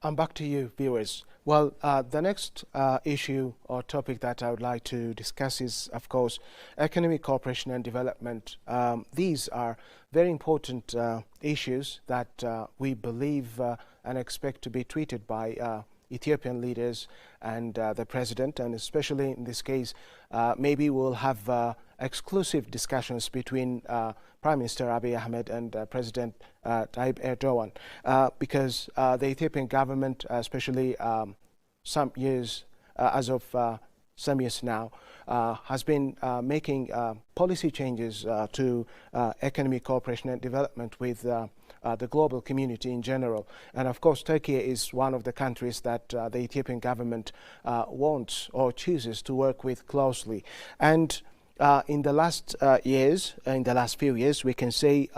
I'm back to you, viewers. Well, the next issue or topic that I would like to discuss is, of course, economic cooperation and development. These are very important issues that we believe and expect to be treated by Ethiopian leaders and the president, and especially in this case, maybe we'll have exclusive discussions between Prime Minister Abiy Ahmed and President Tayyip Erdogan, because the Ethiopian government, especially some years, as of some years now, has been making policy changes to economic cooperation and development with the global community in general. And of course, Turkey is one of the countries that the Ethiopian government wants or chooses to work with closely. And in the last few years, we can say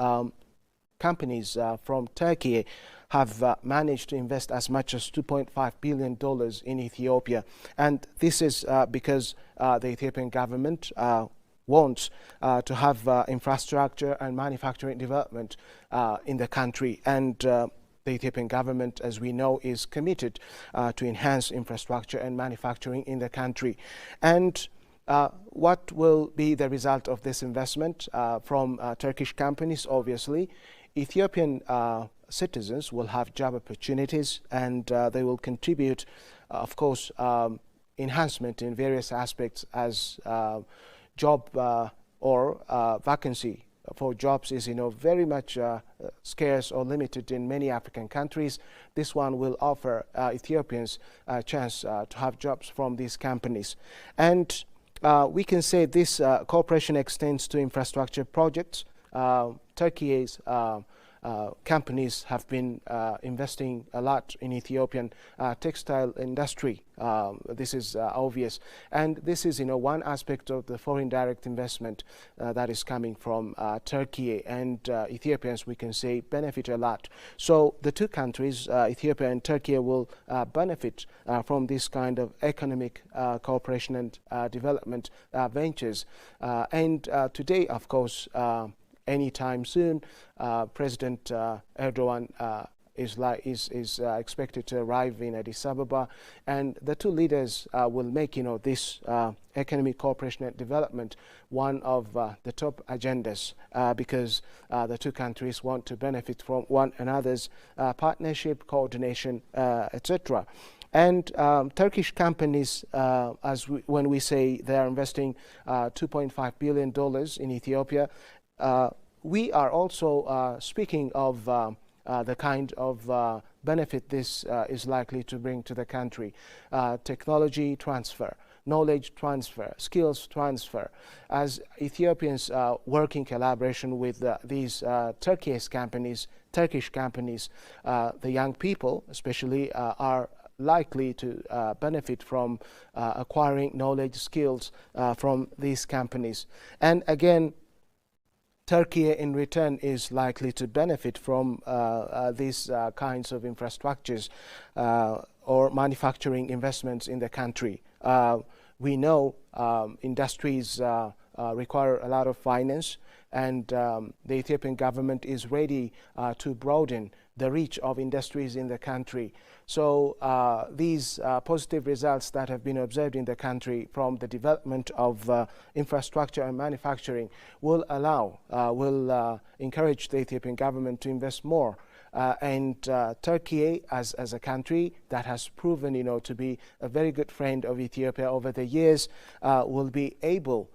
companies from Turkey have managed to invest as much as $2.5 billion in Ethiopia. And this is because the Ethiopian government wants to have infrastructure and manufacturing development in the country. And the Ethiopian government, as we know, is committed to enhance infrastructure and manufacturing in the country. And what will be the result of this investment from Turkish companies? Obviously, Ethiopian citizens will have job opportunities, and they will contribute, of course, enhancement in various aspects, as job or vacancy for jobs is, very much scarce or limited in many African countries. This one will offer Ethiopians a chance to have jobs from these companies. And we can say this cooperation extends to infrastructure projects. Turkey's companies have been investing a lot in Ethiopian textile industry. This is obvious, and this is one aspect of the foreign direct investment that is coming from Turkey, and Ethiopians, we can say, benefit a lot. So the two countries, Ethiopia and Turkey, will benefit from this kind of economic cooperation and development ventures. And today, of course, anytime soon, President Erdogan is expected to arrive in Addis Ababa, and the two leaders will make this economic cooperation and development one of the top agendas, because the two countries want to benefit from one another's partnership, coordination, etc. And Turkish companies, when we say they are investing $2.5 billion in Ethiopia, we are also speaking of the kind of benefit this is likely to bring to the country. Technology transfer, knowledge transfer, skills transfer. As Ethiopians work in collaboration with these Turkish companies, the young people especially are likely to benefit from acquiring knowledge, skills from these companies. And again, Turkey in return is likely to benefit from these kinds of infrastructures or manufacturing investments in the country. We know industries require a lot of finance, and the Ethiopian government is ready to broaden the reach of industries in the country. So these positive results that have been observed in the country from the development of infrastructure and manufacturing will encourage the Ethiopian government to invest more. And Turkey, as a country that has proven to be a very good friend of Ethiopia over the years, will be able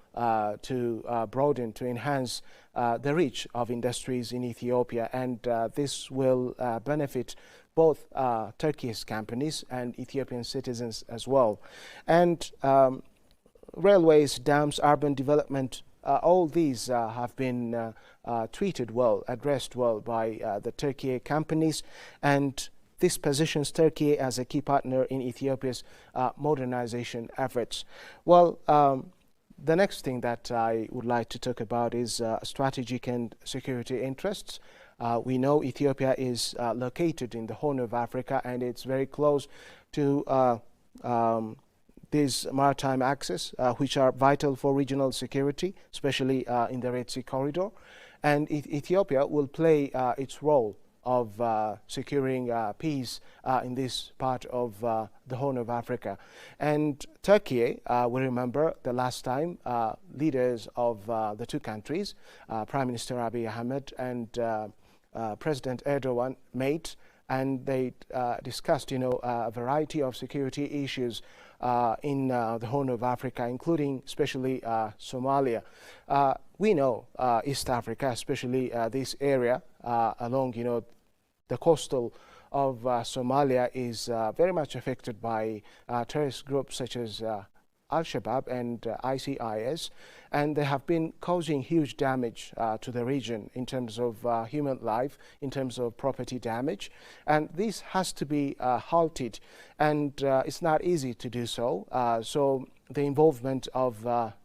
to broaden, to enhance the reach of industries in Ethiopia, and this will benefit both Turkish companies and Ethiopian citizens as well. And railways, dams, urban development, all these have been treated well, addressed well by the Turkey companies, and this positions Turkey as a key partner in Ethiopia's modernization efforts. Well, the next thing that I would like to talk about is strategic and security interests. We know Ethiopia is located in the Horn of Africa, and it's very close to these maritime access, which are vital for regional security, especially in the Red Sea corridor. And Ethiopia will play its role of securing peace in this part of the Horn of Africa. And Turkey, we remember the last time leaders of the two countries, Prime Minister Abiy Ahmed and President Erdogan, met, and they discussed, a variety of security issues in the Horn of Africa, including especially Somalia. We know East Africa, especially this area along, the coastal of Somalia, is very much affected by terrorist groups such as Al-Shabaab and ICIS, and they have been causing huge damage to the region in terms of human life, in terms of property damage, and this has to be halted, and it's not easy to do so. So the involvement of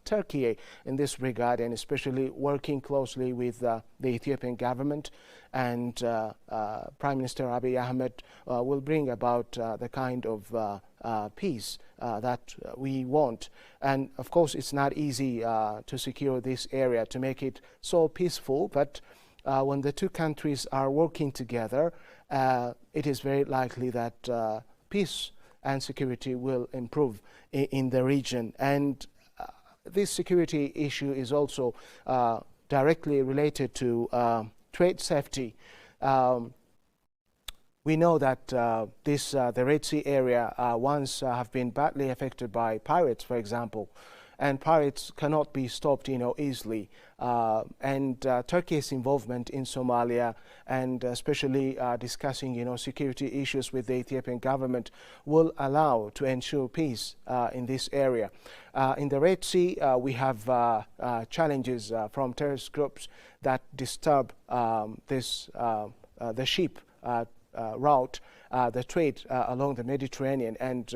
Turkey in this regard, and especially working closely with the Ethiopian government and Prime Minister Abiy Ahmed, will bring about the kind of peace that we want. And of course, it's not easy to secure this area, to make it so peaceful, but when the two countries are working together, it is very likely that peace and security will improve in the region. And this security issue is also directly related to trade safety. We know that the Red Sea area once have been badly affected by pirates, for example, and pirates cannot be stopped, easily. And Turkey's involvement in Somalia, and especially discussing, security issues with the Ethiopian government, will allow to ensure peace in this area. In the Red Sea, we have challenges from terrorist groups that disturb the ship route, the trade along the Mediterranean, and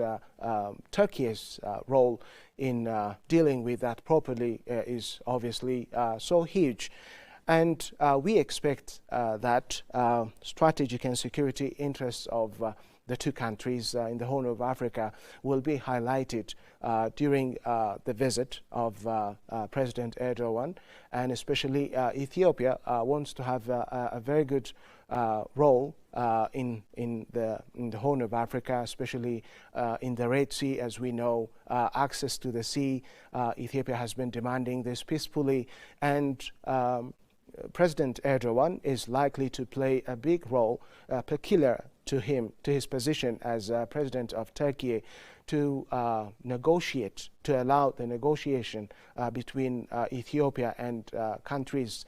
Turkey's role in dealing with that properly is obviously so huge. And we expect that strategic and security interests of the two countries in the Horn of Africa will be highlighted during the visit of President Erdogan, and especially Ethiopia wants to have a very good role in the Horn of Africa, especially in the Red Sea. As we know, access to the sea, Ethiopia has been demanding this peacefully, and President Erdogan is likely to play a big role, peculiar to him, to his position as President of Turkey, to negotiate, to allow the negotiation between Ethiopia and countries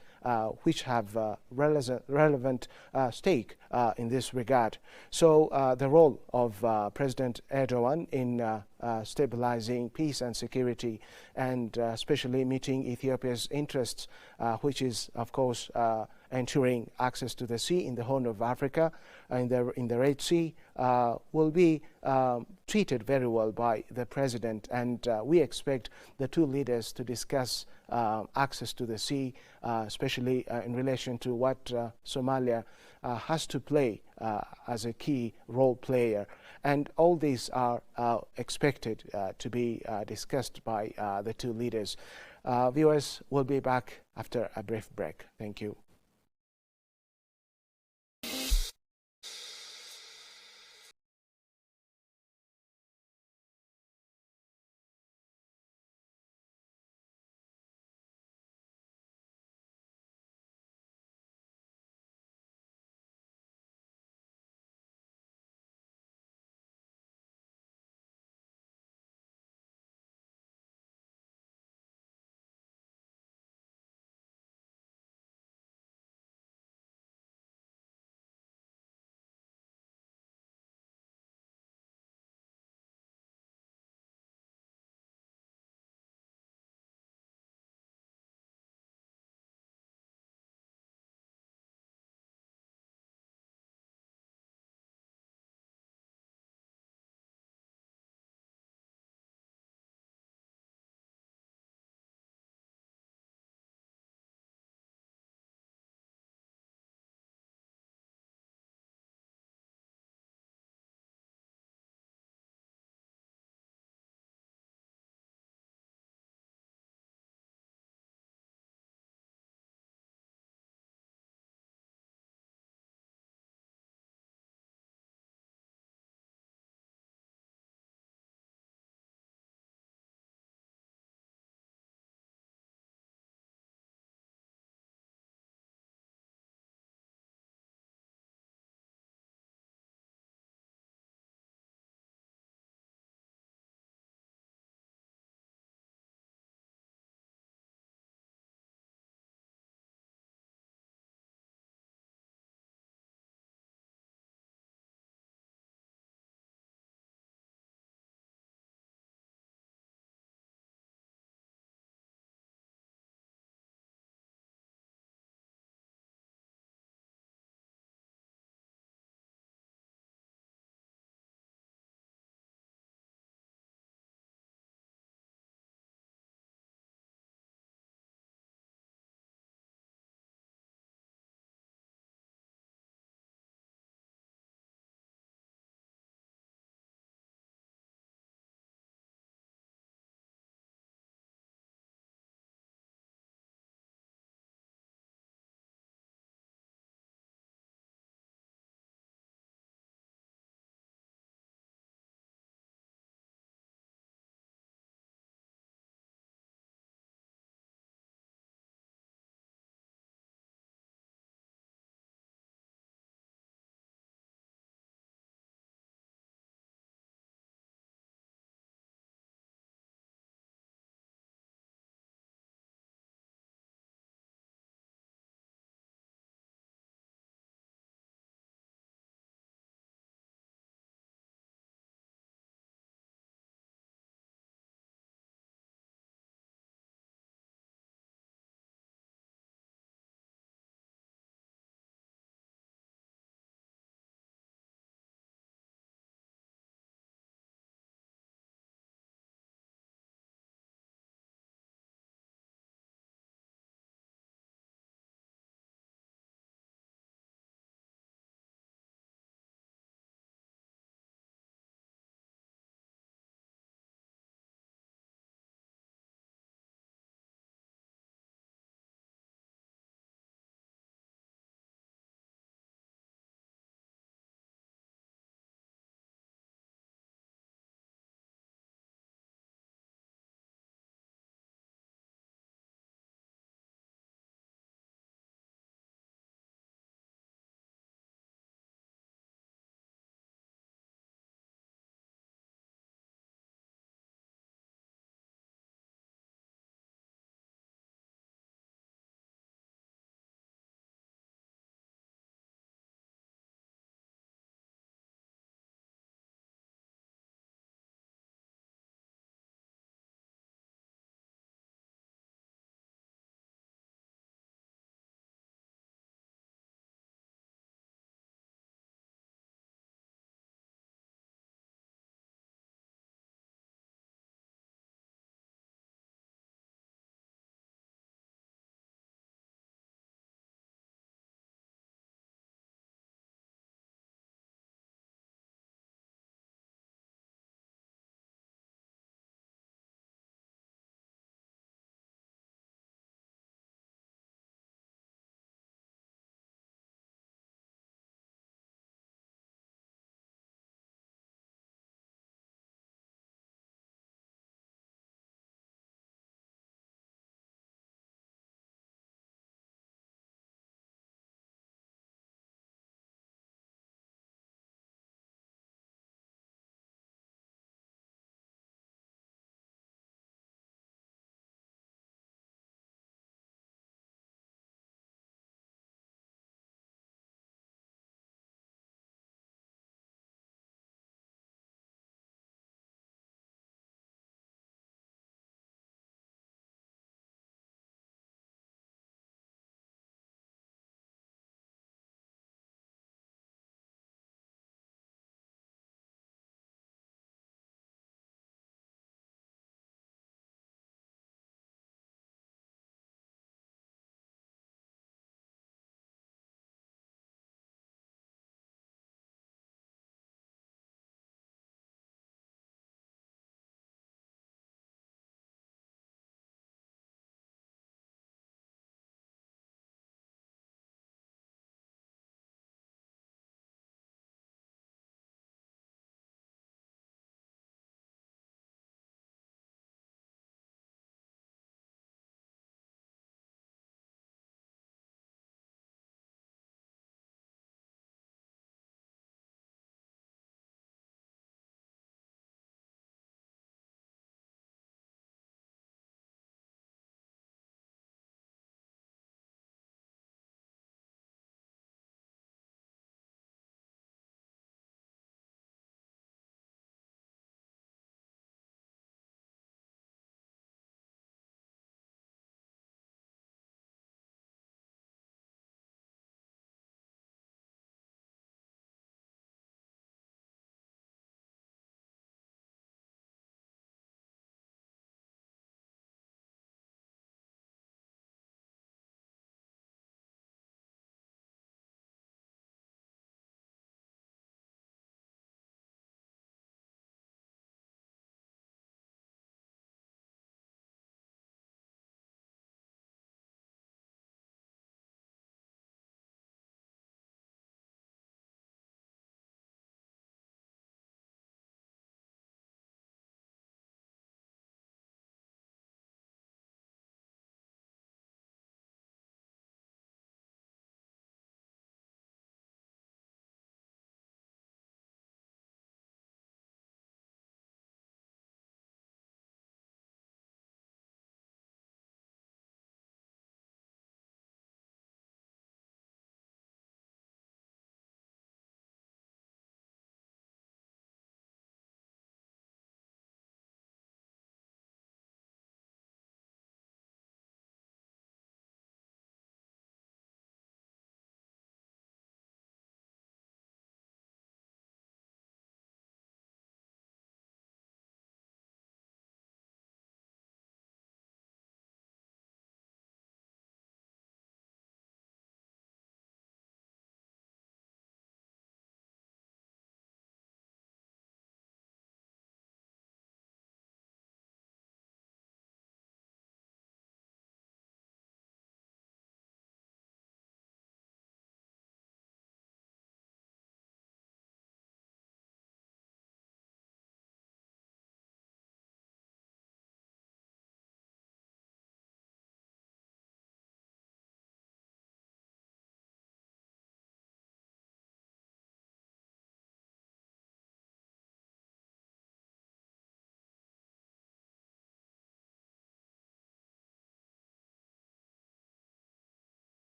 which have relevant stake in this regard. So the role of President Erdogan in stabilizing peace and security, and especially meeting Ethiopia's interests, which is, of course, ensuring access to the sea in the Horn of Africa, in the Red Sea, will be treated very well by the President. And we expect the two leaders to discuss access to the sea, especially in relation to what Somalia has to play as a key role player. And all these are expected to be discussed by the two leaders. Viewers, will be back after a brief break. Thank you.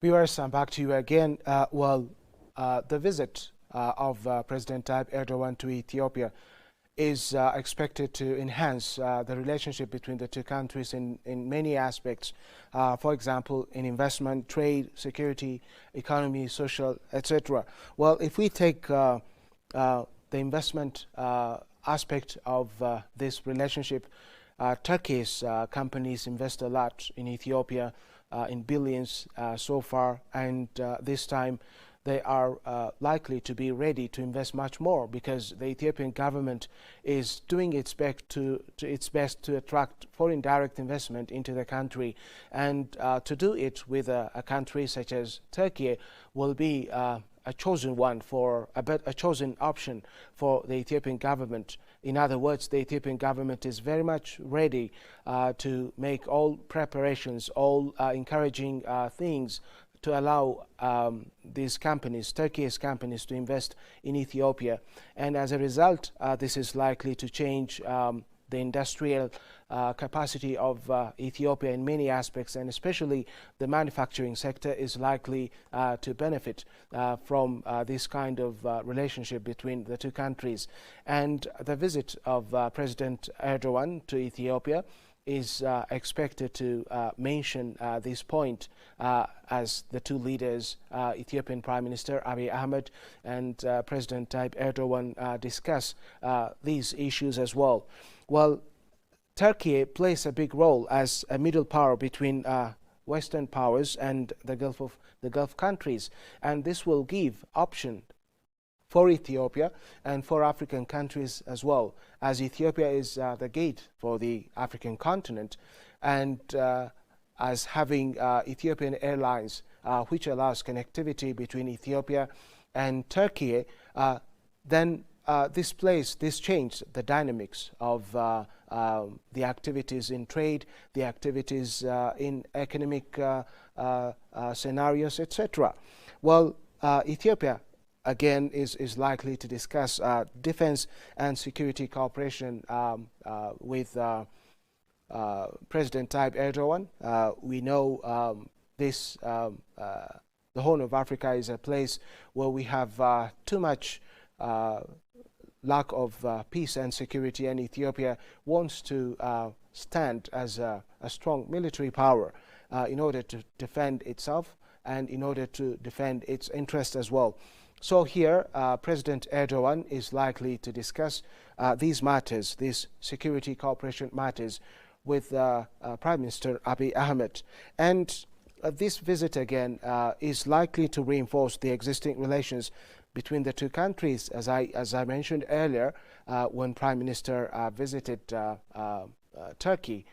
Viewers, I'm back to you again. The visit of President Tayyip Erdogan to Ethiopia is expected to enhance the relationship between the two countries in many aspects. For example, in investment, trade, security, economy, social, etc. Well, if we take the investment aspect of this relationship, Turkey's companies invest a lot in Ethiopia, in billions so far, and this time they are likely to be ready to invest much more because the Ethiopian government is doing its best to attract foreign direct investment into the country, and to do it with a country such as Turkey will be a chosen one for a chosen option for the Ethiopian government. In other words, the Ethiopian government is very much ready to make all preparations, all encouraging things to allow these companies, Turkey's companies, to invest in Ethiopia. And as a result, this is likely to change the industrial capacity of Ethiopia in many aspects, and especially the manufacturing sector is likely to benefit from this kind of relationship between the two countries. And the visit of President Erdogan to Ethiopia is expected to mention this point as the two leaders, Ethiopian Prime Minister Abiy Ahmed and President Tayyip Erdogan, discuss these issues as well. Well, Turkey plays a big role as a middle power between Western powers and the Gulf countries, and this will give option for Ethiopia and for African countries as well, as Ethiopia is the gate for the African continent, and as having Ethiopian Airlines, which allows connectivity between Ethiopia and Turkey, then this changed the dynamics of the activities in trade, the activities in economic scenarios, etc. Well, Ethiopia again is likely to discuss defense and security cooperation with President Tayyip Erdogan. We know the Horn of Africa is a place where we have too much lack of peace and security, and Ethiopia wants to stand as a strong military power in order to defend itself and in order to defend its interests as well. So here, President Erdogan is likely to discuss these matters, these security cooperation matters, with Prime Minister Abiy Ahmed. And this visit again is likely to reinforce the existing relations between the two countries, as I mentioned earlier, when Prime Minister visited Turkey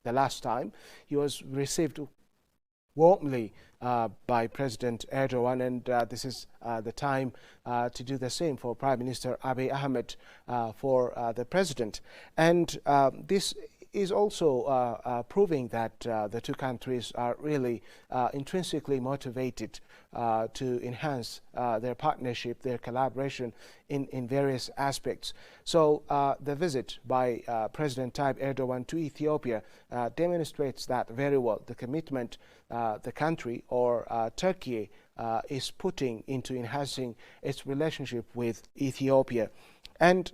the last time. He was received warmly by President Erdogan, and this is the time to do the same for Prime Minister Abiy Ahmed for the President. And this is also proving that the two countries are really intrinsically motivated to enhance their partnership, their collaboration in various aspects. So the visit by President Tayyip Erdogan to Ethiopia demonstrates that very well, the commitment the country or Turkey is putting into enhancing its relationship with Ethiopia. And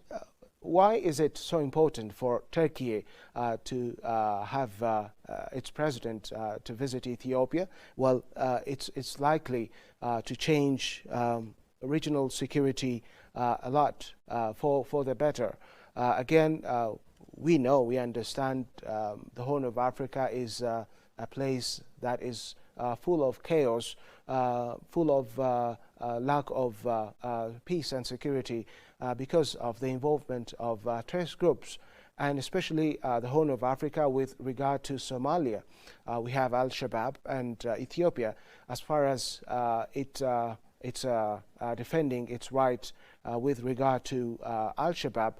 why is it so important for Turkey to have its president to visit Ethiopia? Well, it's likely to change regional security a lot for the better. Again, we understand the Horn of Africa is a place that is full of chaos, full of lack of peace and security because of the involvement of terrorist groups, and especially the Horn of Africa with regard to Somalia. We have Al-Shabaab, and Ethiopia, as far as it's defending its rights with regard to Al-Shabaab,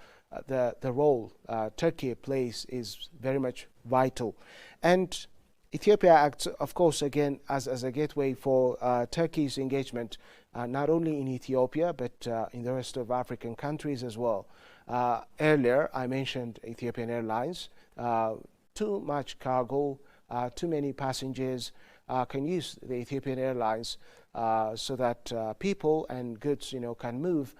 the role Turkey plays is very much vital. And Ethiopia acts, of course, again as a gateway for Turkey's engagement, not only in Ethiopia but in the rest of African countries as well. Earlier, I mentioned Ethiopian Airlines. Too much cargo, too many passengers, can use the Ethiopian Airlines so that people and goods, can move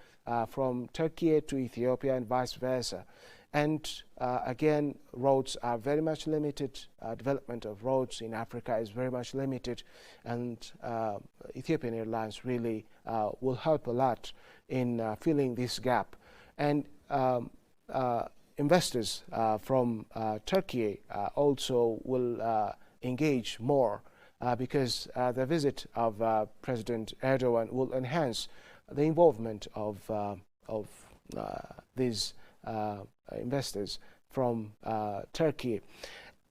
from Turkey to Ethiopia and vice versa. And again, roads are very much limited. Development of roads in Africa is very much limited, and Ethiopian Airlines really will help a lot in filling this gap. And investors from Turkey also will engage more because the visit of President Erdogan will enhance the involvement of these investors from Turkey.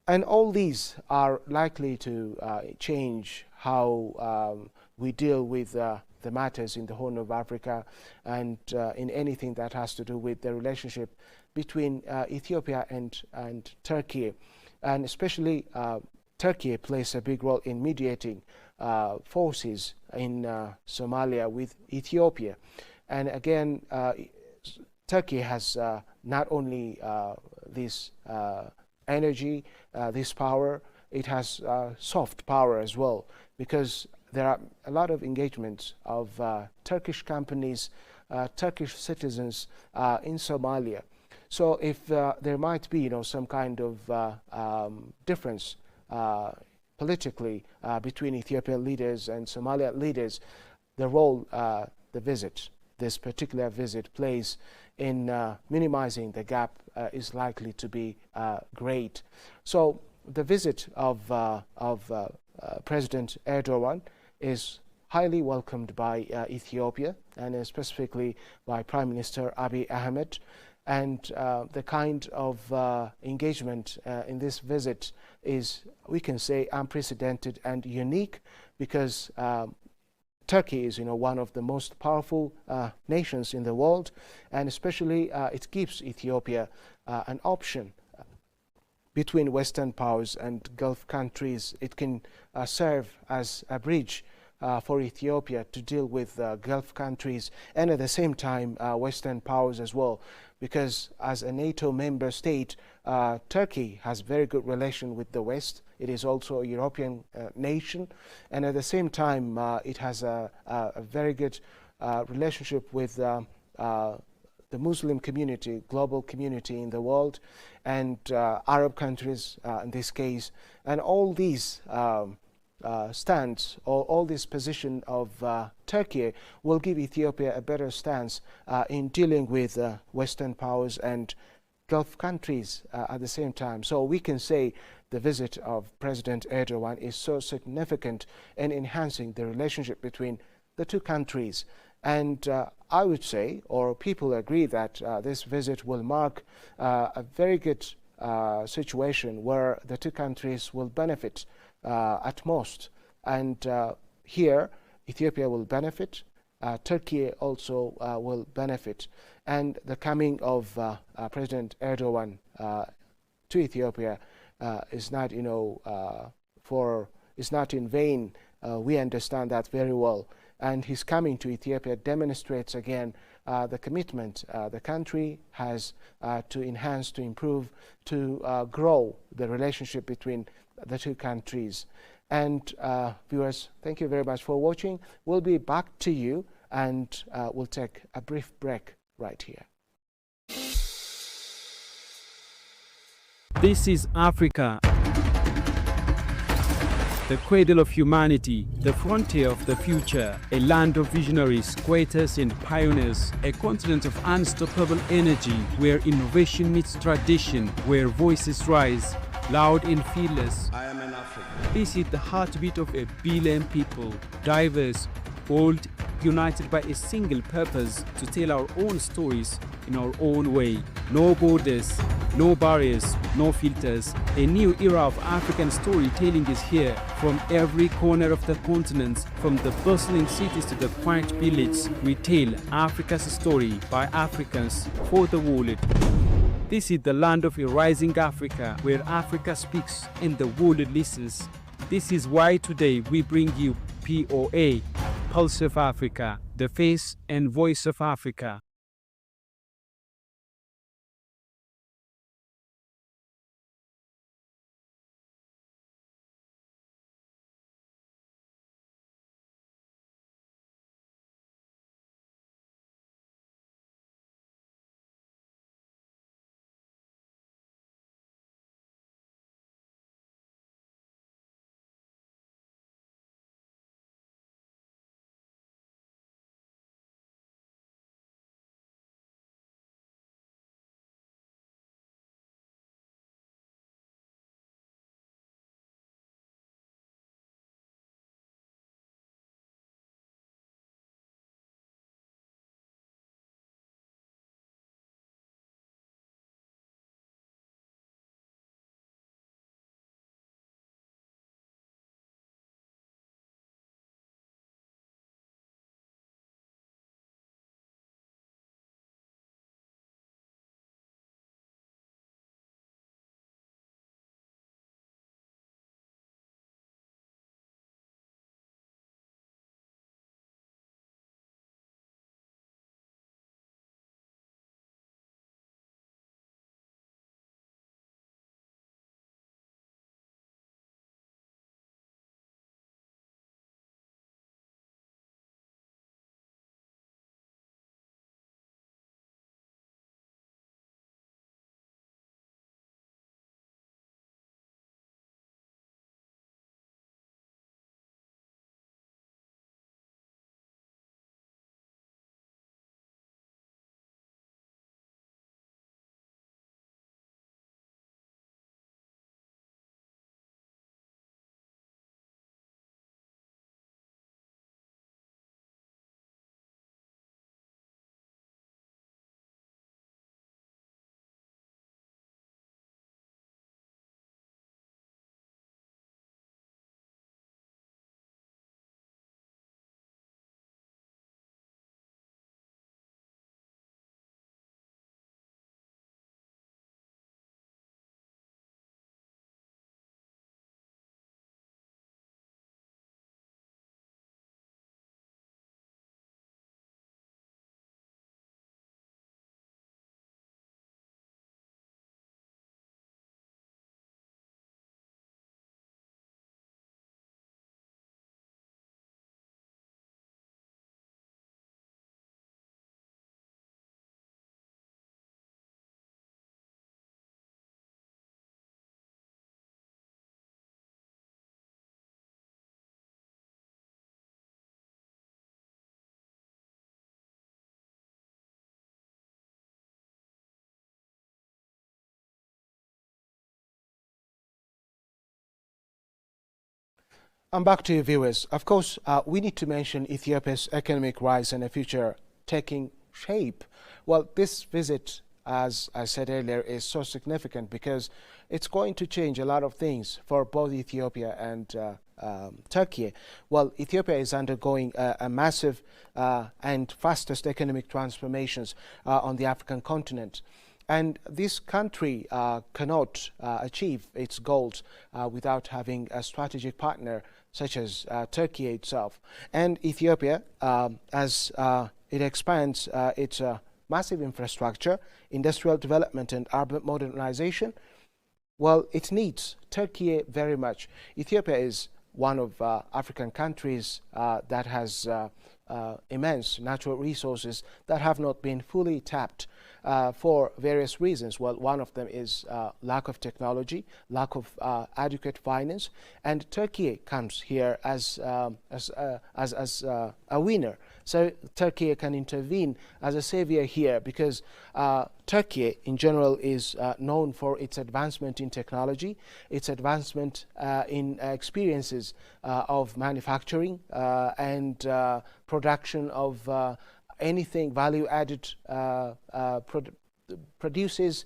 And all these are likely to change how we deal with the matters in the Horn of Africa and in anything that has to do with the relationship between Ethiopia and Turkey. And especially Turkey plays a big role in mediating forces in Somalia with Ethiopia. And again, Turkey has not only this energy, this power, it has soft power as well, because there are a lot of engagements of Turkish companies, Turkish citizens in Somalia. So if there might be, some kind of difference politically between Ethiopian leaders and Somalian leaders, the role this particular visit plays in minimizing the gap is likely to be great. So the visit of President Erdogan is highly welcomed by Ethiopia, and specifically by Prime Minister Abiy Ahmed. And the kind of engagement in this visit is, we can say, unprecedented and unique, because Turkey is, one of the most powerful nations in the world, and especially it gives Ethiopia an option between Western powers and Gulf countries. It can serve as a bridge for Ethiopia to deal with Gulf countries, and at the same time Western powers as well, because as a NATO member state, Turkey has very good relation with the West. It is also a European nation, and at the same time it has a very good relationship with the Muslim community, global community in the world, and Arab countries in this case. And all these stance, or all this position of Turkey will give Ethiopia a better stance in dealing with Western powers and Gulf countries at the same time. So we can say the visit of President Erdogan is so significant in enhancing the relationship between the two countries. And I would say, or people agree, that this visit will mark a very good situation where the two countries will benefit at most. And here, Ethiopia will benefit, Turkey also will benefit. And the coming of President Erdogan to Ethiopia is not, is not in vain. We understand that very well. And his coming to Ethiopia demonstrates again the commitment the country has to enhance, to improve, to grow the relationship between the two countries. And viewers, thank you very much for watching. We'll be back to you, and we'll take a brief break right here. This is Africa, the cradle of humanity, the frontier of the future, a land of visionaries, creators and pioneers, a continent of unstoppable energy where innovation meets tradition, where voices rise, loud and fearless. I am an African. This is the heartbeat of a billion people, diverse, bold, united by a single purpose: to tell our own stories in our own way. No borders, no barriers, no filters. A new era of African storytelling is here. From every corner of the continent, from the bustling cities to the quiet village, we tell Africa's story by Africans for the world. This is the land of a rising Africa, where Africa speaks and the world listens. This is why today we bring you POA, Pulse of Africa, the face and voice of Africa. I'm back to you, viewers. Of course, we need to mention Ethiopia's economic rise and a future taking shape. Well, this visit, as I said earlier, is so significant because it's going to change a lot of things for both Ethiopia and Turkey. Well, Ethiopia is undergoing a massive and fastest economic transformations on the African continent. And this country cannot achieve its goals without having a strategic partner such as Turkey itself. And Ethiopia, as it expands its massive infrastructure, industrial development and urban modernization, well, it needs Turkey very much. Ethiopia is one of African countries that has immense natural resources that have not been fully tapped for various reasons. Well, one of them is lack of technology, lack of adequate finance, and Turkey comes here as a winner. So Turkey can intervene as a savior here because Turkey in general is known for its advancement in technology, its advancement in experiences of manufacturing and production of anything value-added produces,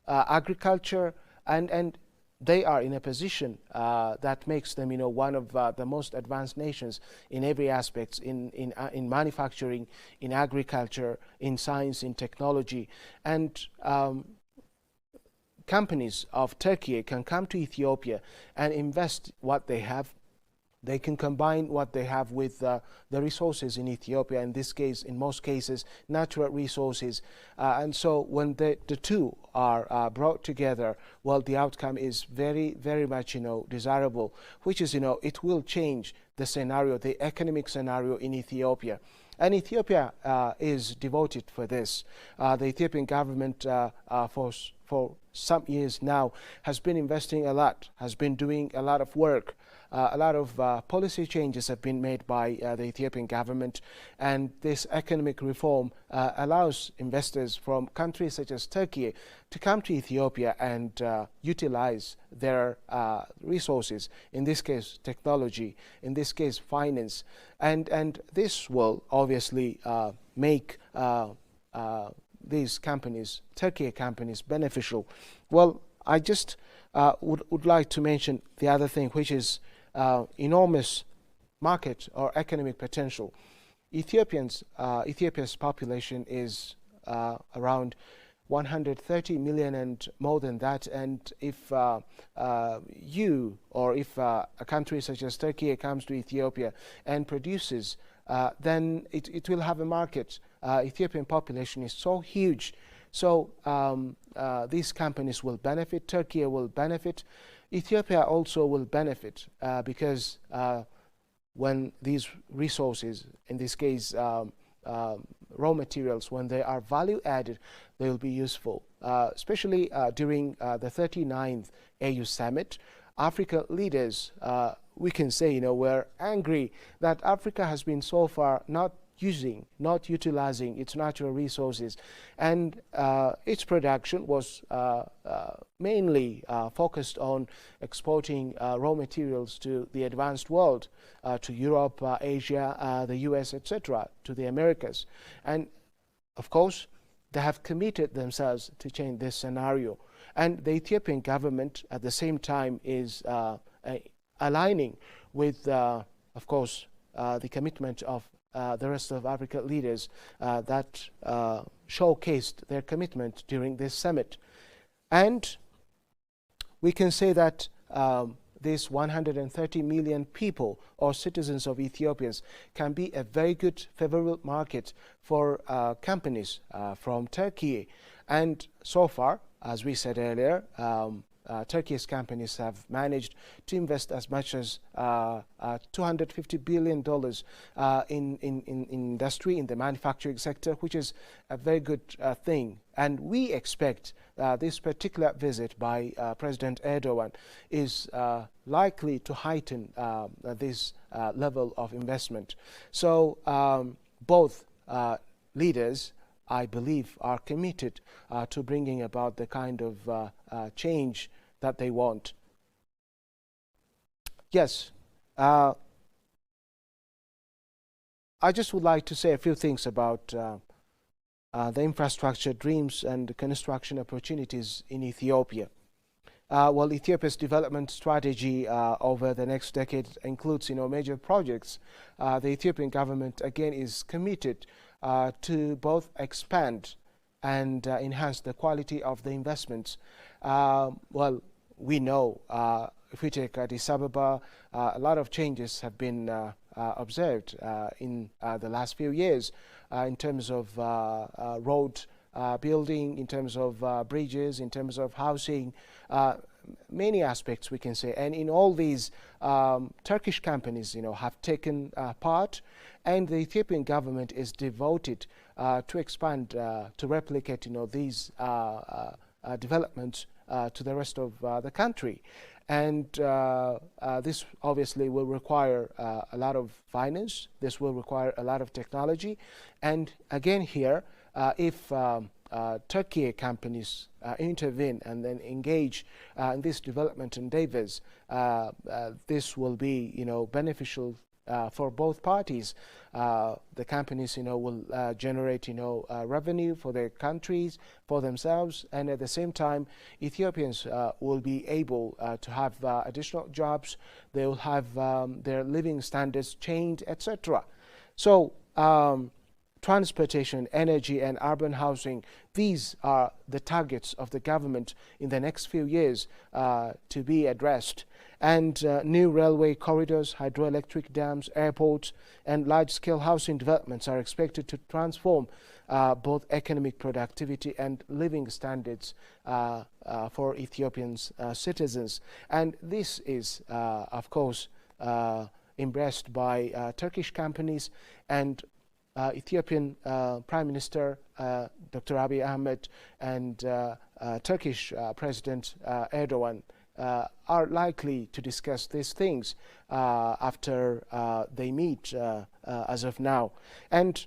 agriculture, and they are in a position that makes them, one of the most advanced nations in every aspect, in manufacturing, in agriculture, in science, in technology, and companies of Turkey can come to Ethiopia and invest what they have. They can combine what they have with the resources in Ethiopia, in this case, in most cases, natural resources. And so when the two are brought together, well, the outcome is very, very much, desirable, which is, it will change the scenario, the economic scenario in Ethiopia. And Ethiopia is devoted for this. The Ethiopian government for some years now has been investing a lot, has been doing a lot of work. A lot of policy changes have been made by the Ethiopian government, and this economic reform allows investors from countries such as Turkey to come to Ethiopia and utilize their resources, in this case technology, in this case finance, and this will obviously make these companies, Turkey companies, beneficial. Well, I just would like to mention the other thing, which is enormous market or economic potential. Ethiopia's population is around 130 million and more than that, and if you or if a country such as Turkey comes to Ethiopia and produces, then it will have a market. Ethiopian population is so huge, so these companies will benefit, Turkey will benefit, Ethiopia also will benefit because when these resources, in this case raw materials, when they are value added, they will be useful, especially during the 39th AU summit. Africa leaders, we can say, were angry that Africa has been so far not utilizing its natural resources, and its production was mainly focused on exporting raw materials to the advanced world, to Europe, Asia, the US, etc., to the Americas. And of course, they have committed themselves to change this scenario. And the Ethiopian government at the same time is aligning with, of course, the commitment of the rest of Africa leaders that showcased their commitment during this summit. And we can say that these 130 million people or citizens of Ethiopians can be a very good favorable market for companies from Turkey. And so far, as we said earlier, Turkey's companies have managed to invest as much as $250 billion in industry, in the manufacturing sector, which is a very good thing. And we expect this particular visit by President Erdogan is likely to heighten this level of investment. So both leaders, I believe, are committed to bringing about the kind of change that they want. Yes, Uh, I just would like to say a few things about the infrastructure dreams and construction opportunities in Ethiopia. Well, Ethiopia's development strategy over the next decade includes, major projects. The Ethiopian government again is committed to both expand and enhance the quality of the investments. Well, we know if we take Addis Ababa, a lot of changes have been observed in the last few years in terms of road building, in terms of bridges, in terms of housing, many aspects we can say. And in all these, Turkish companies, have taken part, and the Ethiopian government is devoted to expand, to replicate, these developments to the rest of the country. And this obviously will require a lot of finance. This will require a lot of technology. And again here, if Turkey companies intervene and then engage in this development endeavors, this will be, beneficial for both parties. The companies, will generate, revenue for their countries, for themselves, and at the same time, Ethiopians will be able to have additional jobs. They will have their living standards changed, etc. So, transportation, energy, and urban housing, these are the targets of the government in the next few years to be addressed. And new railway corridors, hydroelectric dams, airports, and large-scale housing developments are expected to transform both economic productivity and living standards for Ethiopians' citizens. And this is, of course, embraced by Turkish companies, and Ethiopian Prime Minister Dr. Abiy Ahmed and Turkish President Erdogan are likely to discuss these things after they meet as of now. And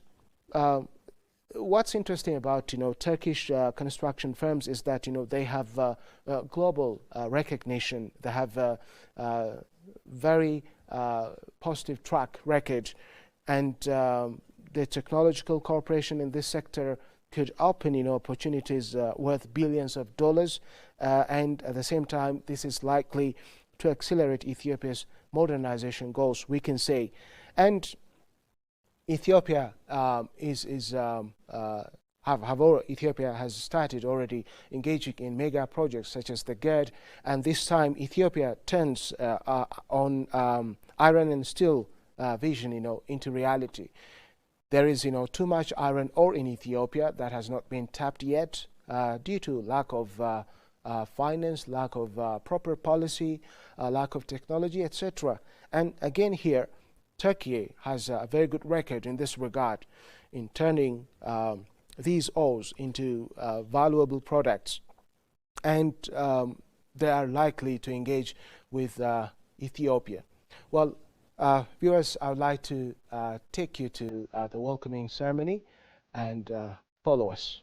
what's interesting about Turkish construction firms is that they have global recognition. They have very positive track record, and the technological cooperation in this sector could open opportunities worth billions of dollars, and at the same time this is likely to accelerate Ethiopia's modernization goals, we can say. And Ethiopia Ethiopia has started already engaging in mega projects such as the GERD, and this time Ethiopia turns on iron and steel vision into reality. There is too much iron ore in Ethiopia that has not been tapped yet due to lack of finance, lack of proper policy, lack of technology, etc. And again here, Turkey has a very good record in this regard in turning these ores into valuable products, and they are likely to engage with Ethiopia. Well, viewers, I would like to take you to the welcoming ceremony and follow us.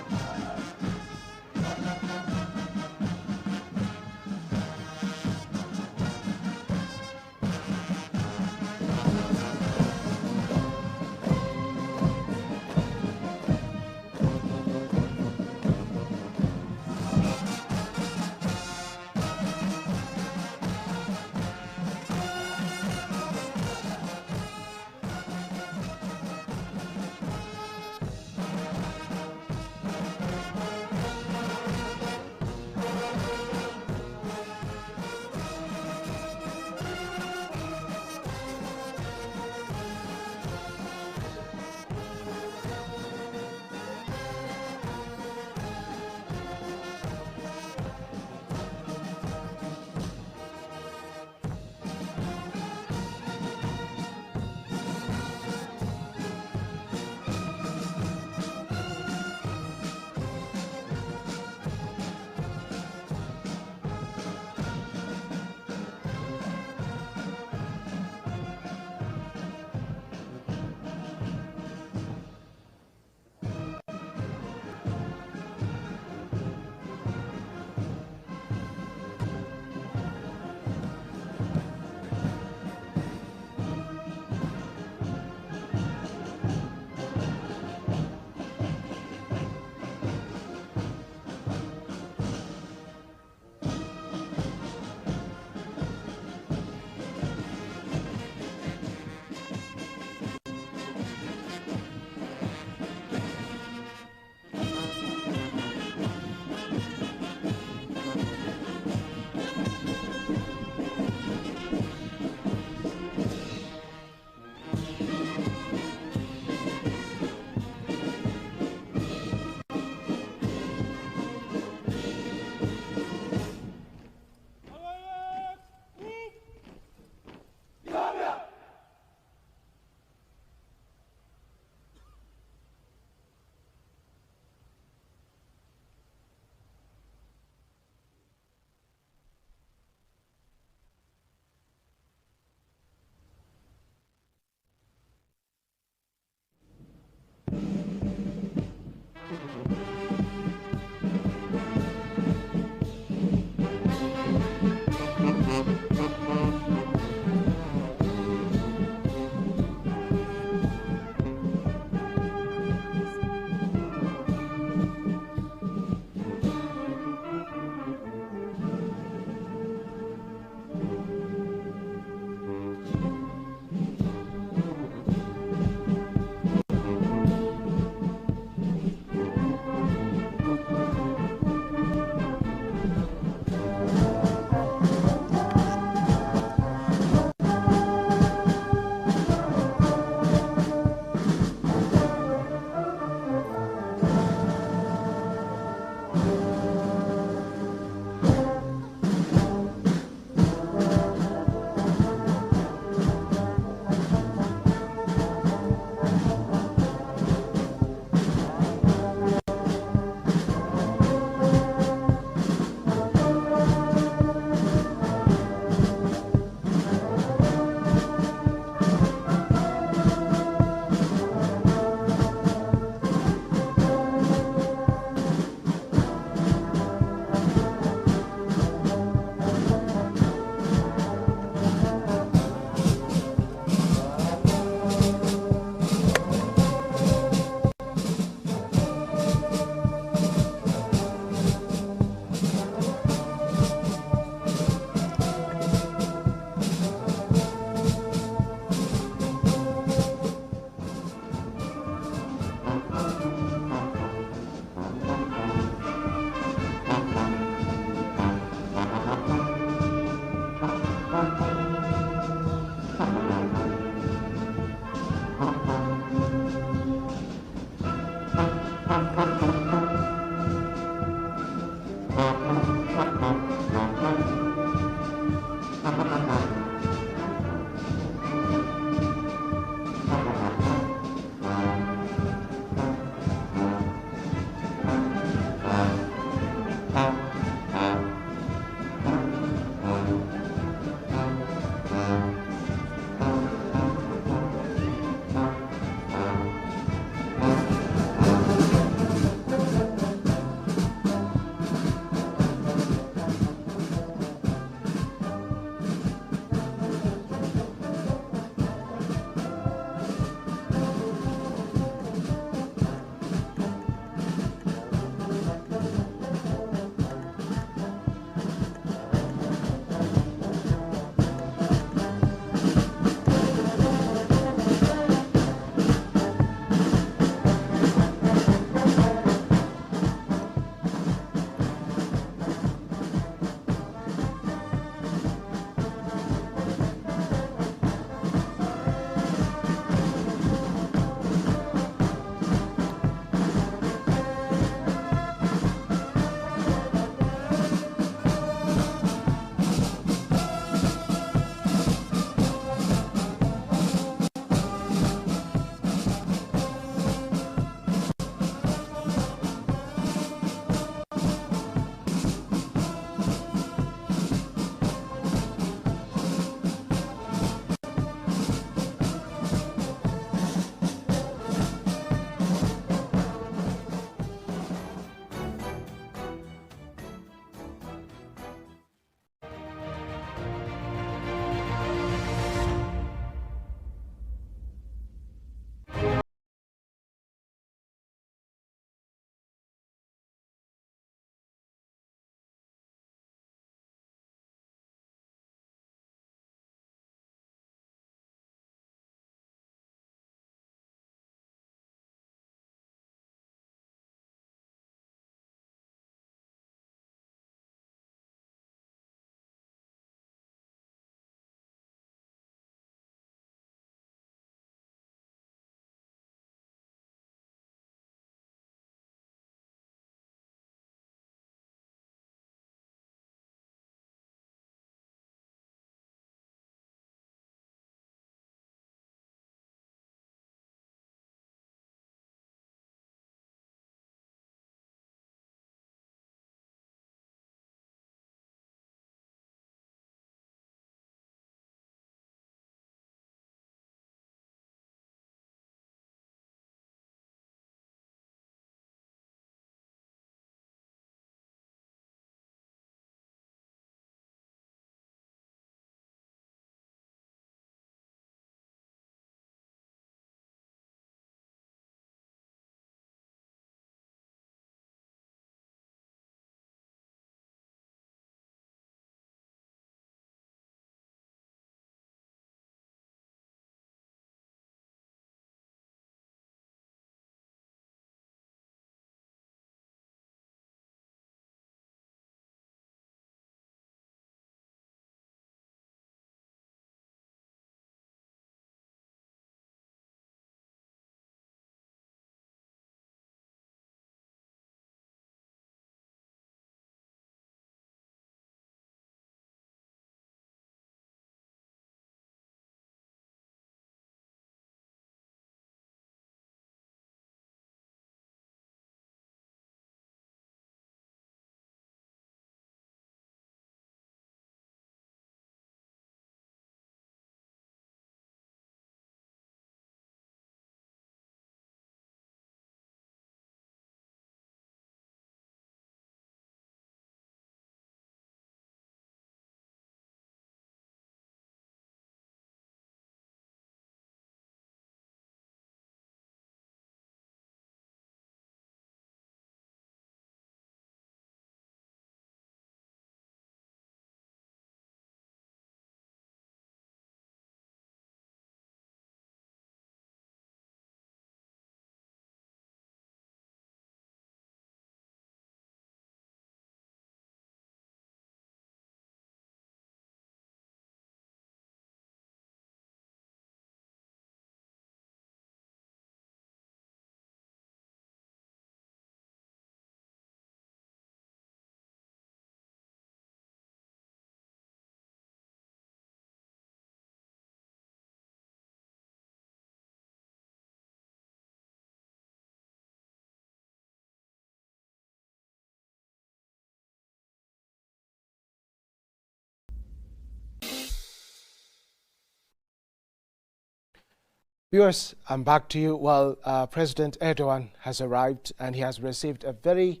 Viewers, I'm back to you. Well, President Erdogan has arrived and he has received a very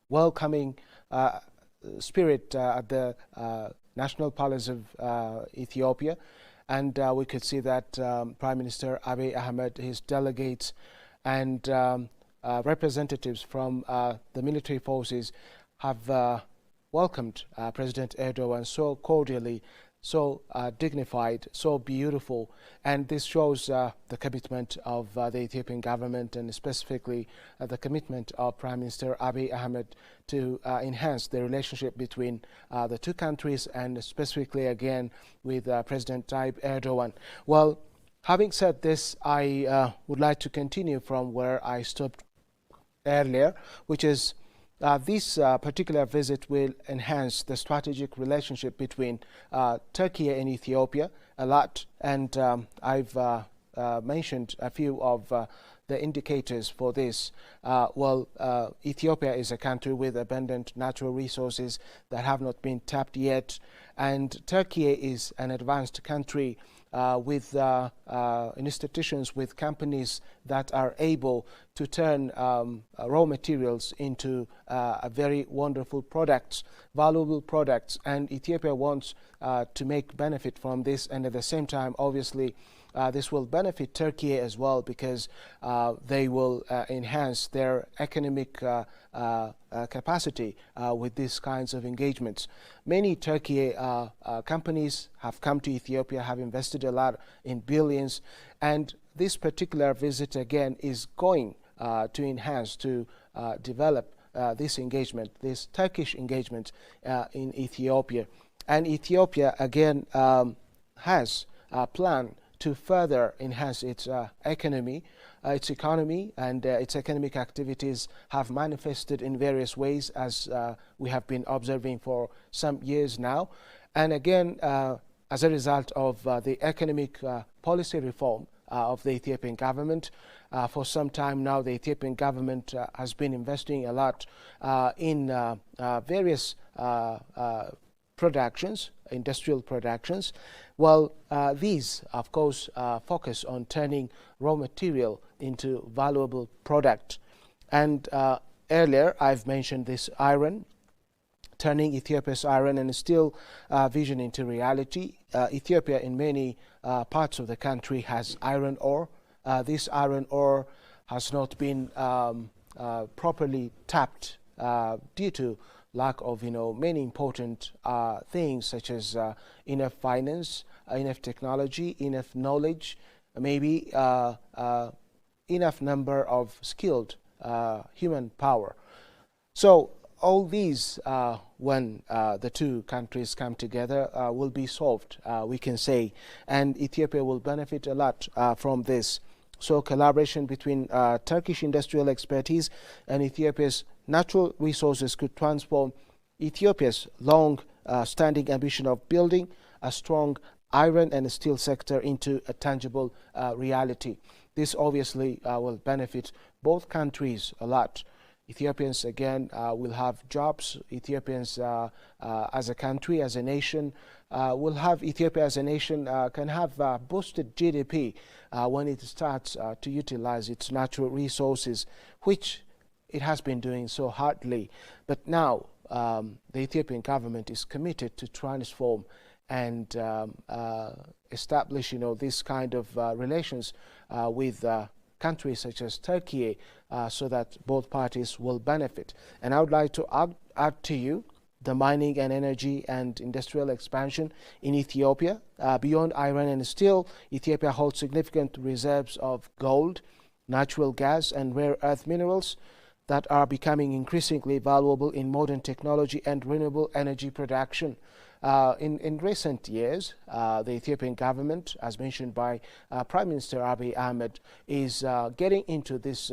welcoming spirit at the National Palace of Ethiopia. And we could see that Prime Minister Abiy Ahmed, his delegates and representatives from the military forces have welcomed President Erdogan so cordially, so dignified, so beautiful, and this shows the commitment of the Ethiopian government and specifically the commitment of Prime Minister Abiy Ahmed to enhance the relationship between the two countries and specifically again with President Tayyip Erdogan. Well, having said this, I would like to continue from where I stopped earlier, which is this particular visit will enhance the strategic relationship between Turkey and Ethiopia a lot, and I've mentioned a few of the indicators for this. Ethiopia is a country with abundant natural resources that have not been tapped yet, and Turkey is an advanced country with institutions, with companies that are able to turn raw materials into a very wonderful products, valuable products, and Ethiopia wants to make benefit from this, and at the same time, obviously, this will benefit Turkey as well because they will enhance their economic capacity with these kinds of engagements. Many Turkey companies have come to Ethiopia, have invested a lot in billions, and this particular visit again is going to enhance, to develop this engagement, this Turkish engagement in Ethiopia. And Ethiopia again has a plan to further enhance its economy, and its economic activities have manifested in various ways as we have been observing for some years now. And again, as a result of the economic policy reform of the Ethiopian government, for some time now the Ethiopian government has been investing a lot in various productions, industrial productions. Well, these, of course, focus on turning raw material into valuable product. And earlier, I've mentioned this iron, turning Ethiopia's iron and steel vision into reality. Ethiopia, in many parts of the country, has iron ore. This iron ore has not been properly tapped due to lack of many important things such as enough finance, enough technology, enough knowledge, maybe enough number of skilled human power. So all these, when the two countries come together, will be solved, we can say, and Ethiopia will benefit a lot from this. So collaboration between Turkish industrial expertise and Ethiopia's natural resources could transform Ethiopia's long-standing ambition of building a strong iron and steel sector into a tangible reality. This obviously will benefit both countries a lot. Ethiopians again will have jobs. Ethiopians as a country, as a nation, will have, Ethiopia as a nation can have boosted GDP when it starts to utilize its natural resources, which it has been doing so hardly. But now the Ethiopian government is committed to transform and establish, this kind of relations with countries such as Turkey, so that both parties will benefit. And I would like to add to you the mining and energy and industrial expansion in Ethiopia. Beyond iron and steel, Ethiopia holds significant reserves of gold, natural gas, and rare earth minerals that are becoming increasingly valuable in modern technology and renewable energy production. In recent years, the Ethiopian government, as mentioned by Prime Minister Abiy Ahmed, is getting into this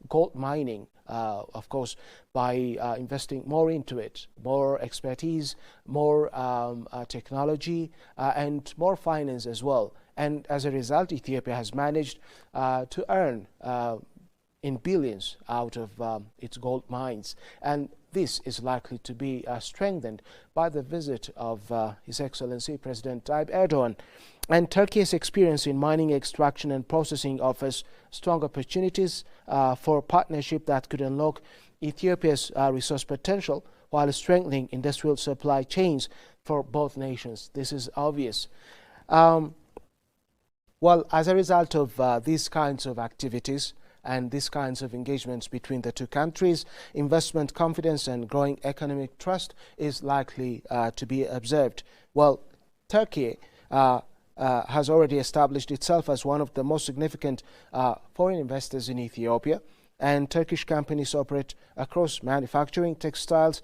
gold mining, of course, by investing more into it, more expertise, more technology, and more finance as well. And as a result, Ethiopia has managed to earn in billions out of its gold mines. And this is likely to be strengthened by the visit of His Excellency President Tayyip Erdogan. And Turkey's experience in mining extraction and processing offers strong opportunities for partnership that could unlock Ethiopia's resource potential while strengthening industrial supply chains for both nations. This is obvious. Well, as a result of these kinds of activities and these kinds of engagements between the two countries, investment confidence and growing economic trust is likely to be observed. Well, Turkey has already established itself as one of the most significant foreign investors in Ethiopia, and Turkish companies operate across manufacturing, textiles,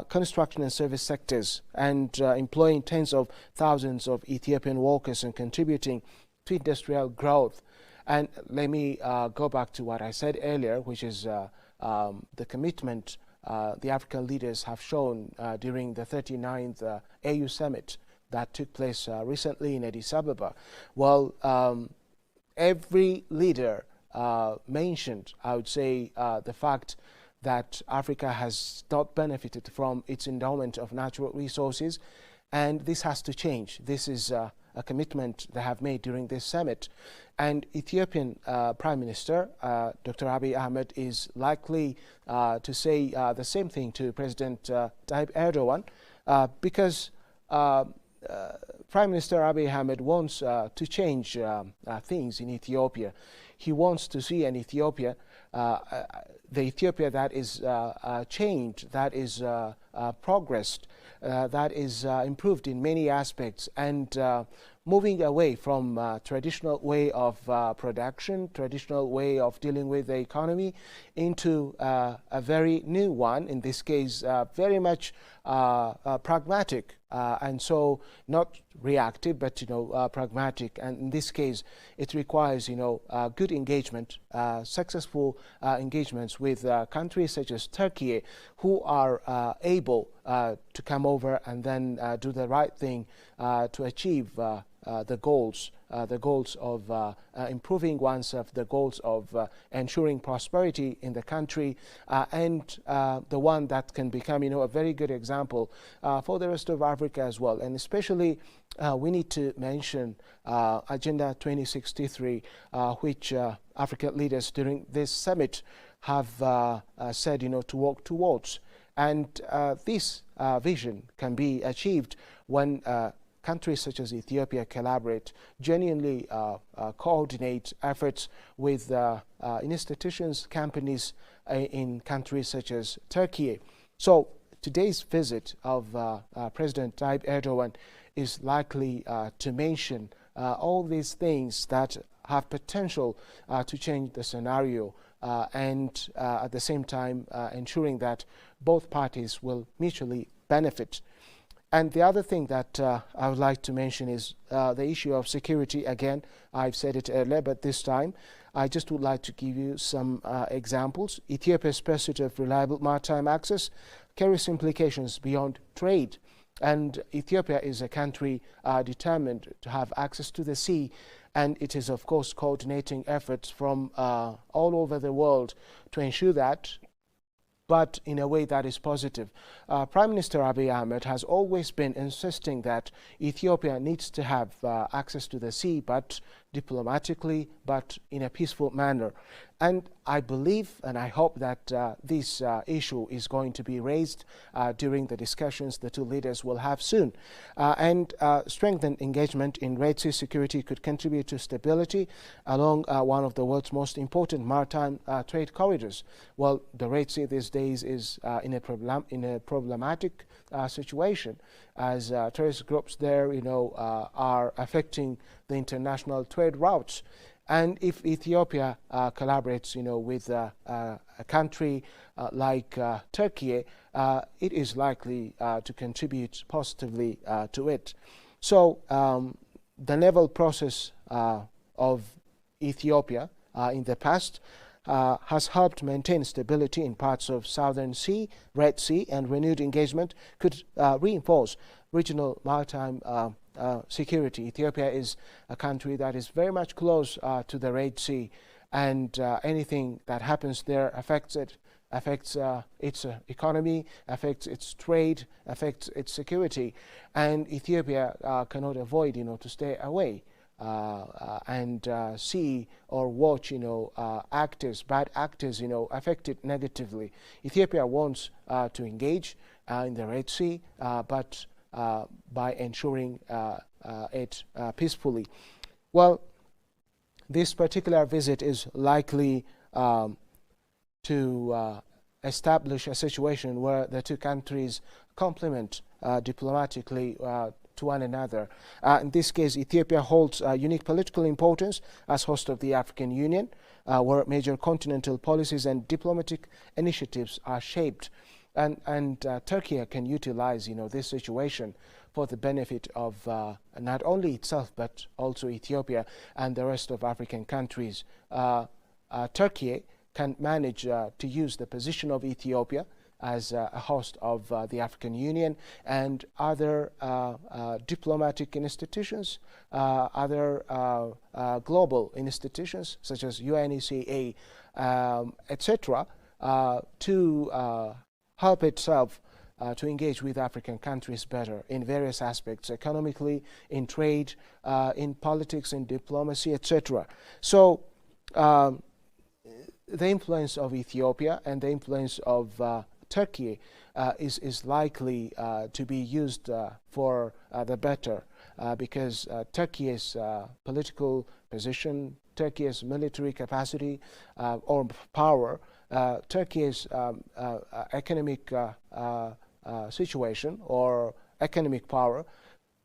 construction and service sectors, and employing tens of thousands of Ethiopian workers and contributing to industrial growth. And let me go back to what I said earlier, which is the commitment the African leaders have shown during the 39th AU summit that took place recently in Addis Ababa. Well, every leader mentioned, I would say, the fact that Africa has not benefited from its endowment of natural resources, and this has to change. This is a commitment they have made during this summit. And Ethiopian Prime Minister Dr. Abiy Ahmed is likely to say the same thing to President Tayyip Erdogan because Prime Minister Abiy Ahmed wants to change things in Ethiopia. He wants to see an Ethiopia, the Ethiopia that is changed, that is progressed, that is improved in many aspects, and moving away from traditional way of production, traditional way of dealing with the economy, into a very new one, in this case very much pragmatic, and so not reactive, but pragmatic. And in this case it requires good engagement, successful engagements with countries such as Turkey, who are able to come over and then do the right thing to achieve the goals of improving oneself, the goals of ensuring prosperity in the country, and the one that can become a very good example for the rest of Africa as well. And especially we need to mention Agenda 2063, which African leaders during this summit have said to work towards. And this vision can be achieved when countries such as Ethiopia collaborate, genuinely coordinate efforts with institutions, companies in countries such as Turkey. So today's visit of President Tayyip Erdogan is likely to mention all these things that have potential to change the scenario, and at the same time ensuring that both parties will mutually benefit. And the other thing that I would like to mention is the issue of security. Again, I've said it earlier, but this time I just would like to give you some examples. Ethiopia's pursuit of reliable maritime access carries implications beyond trade. And Ethiopia is a country determined to have access to the sea, and it is of course coordinating efforts from all over the world to ensure that, but in a way that is positive. Prime Minister Abiy Ahmed has always been insisting that Ethiopia needs to have access to the sea, but diplomatically, but in a peaceful manner. And I believe and I hope that this issue is going to be raised during the discussions the two leaders will have soon. And strengthened engagement in Red Sea security could contribute to stability along one of the world's most important maritime trade corridors. Well, the Red Sea these days is in a problematic situation, as terrorist groups there are affecting the international trade routes. And if Ethiopia collaborates with a country like Turkey, it is likely to contribute positively to it. So the naval process of Ethiopia in the past has helped maintain stability in parts of Southern Sea, Red Sea, and renewed engagement could reinforce regional maritime security. Ethiopia is a country that is very much close to the Red Sea, and anything that happens there affects it affects its economy, affects its trade, affects its security, and Ethiopia cannot avoid, to stay away and see or watch, bad actors, affected negatively. Ethiopia wants to engage in the Red Sea, but by ensuring it peacefully. Well, this particular visit is likely to establish a situation where the two countries complement diplomatically to one another. In this case, Ethiopia holds unique political importance as host of the African Union, where major continental policies and diplomatic initiatives are shaped. And Turkey can utilize, this situation for the benefit of not only itself, but also Ethiopia and the rest of African countries. Turkey can manage to use the position of Ethiopia as a host of the African Union and other diplomatic institutions, other global institutions such as UNECA, etc., to help itself to engage with African countries better in various aspects, economically, in trade, in politics, in diplomacy, etc. So the influence of Ethiopia and the influence of Turkey is likely to be used for the better because Turkey's political position, Turkey's military capacity or power, Turkey's economic situation or economic power,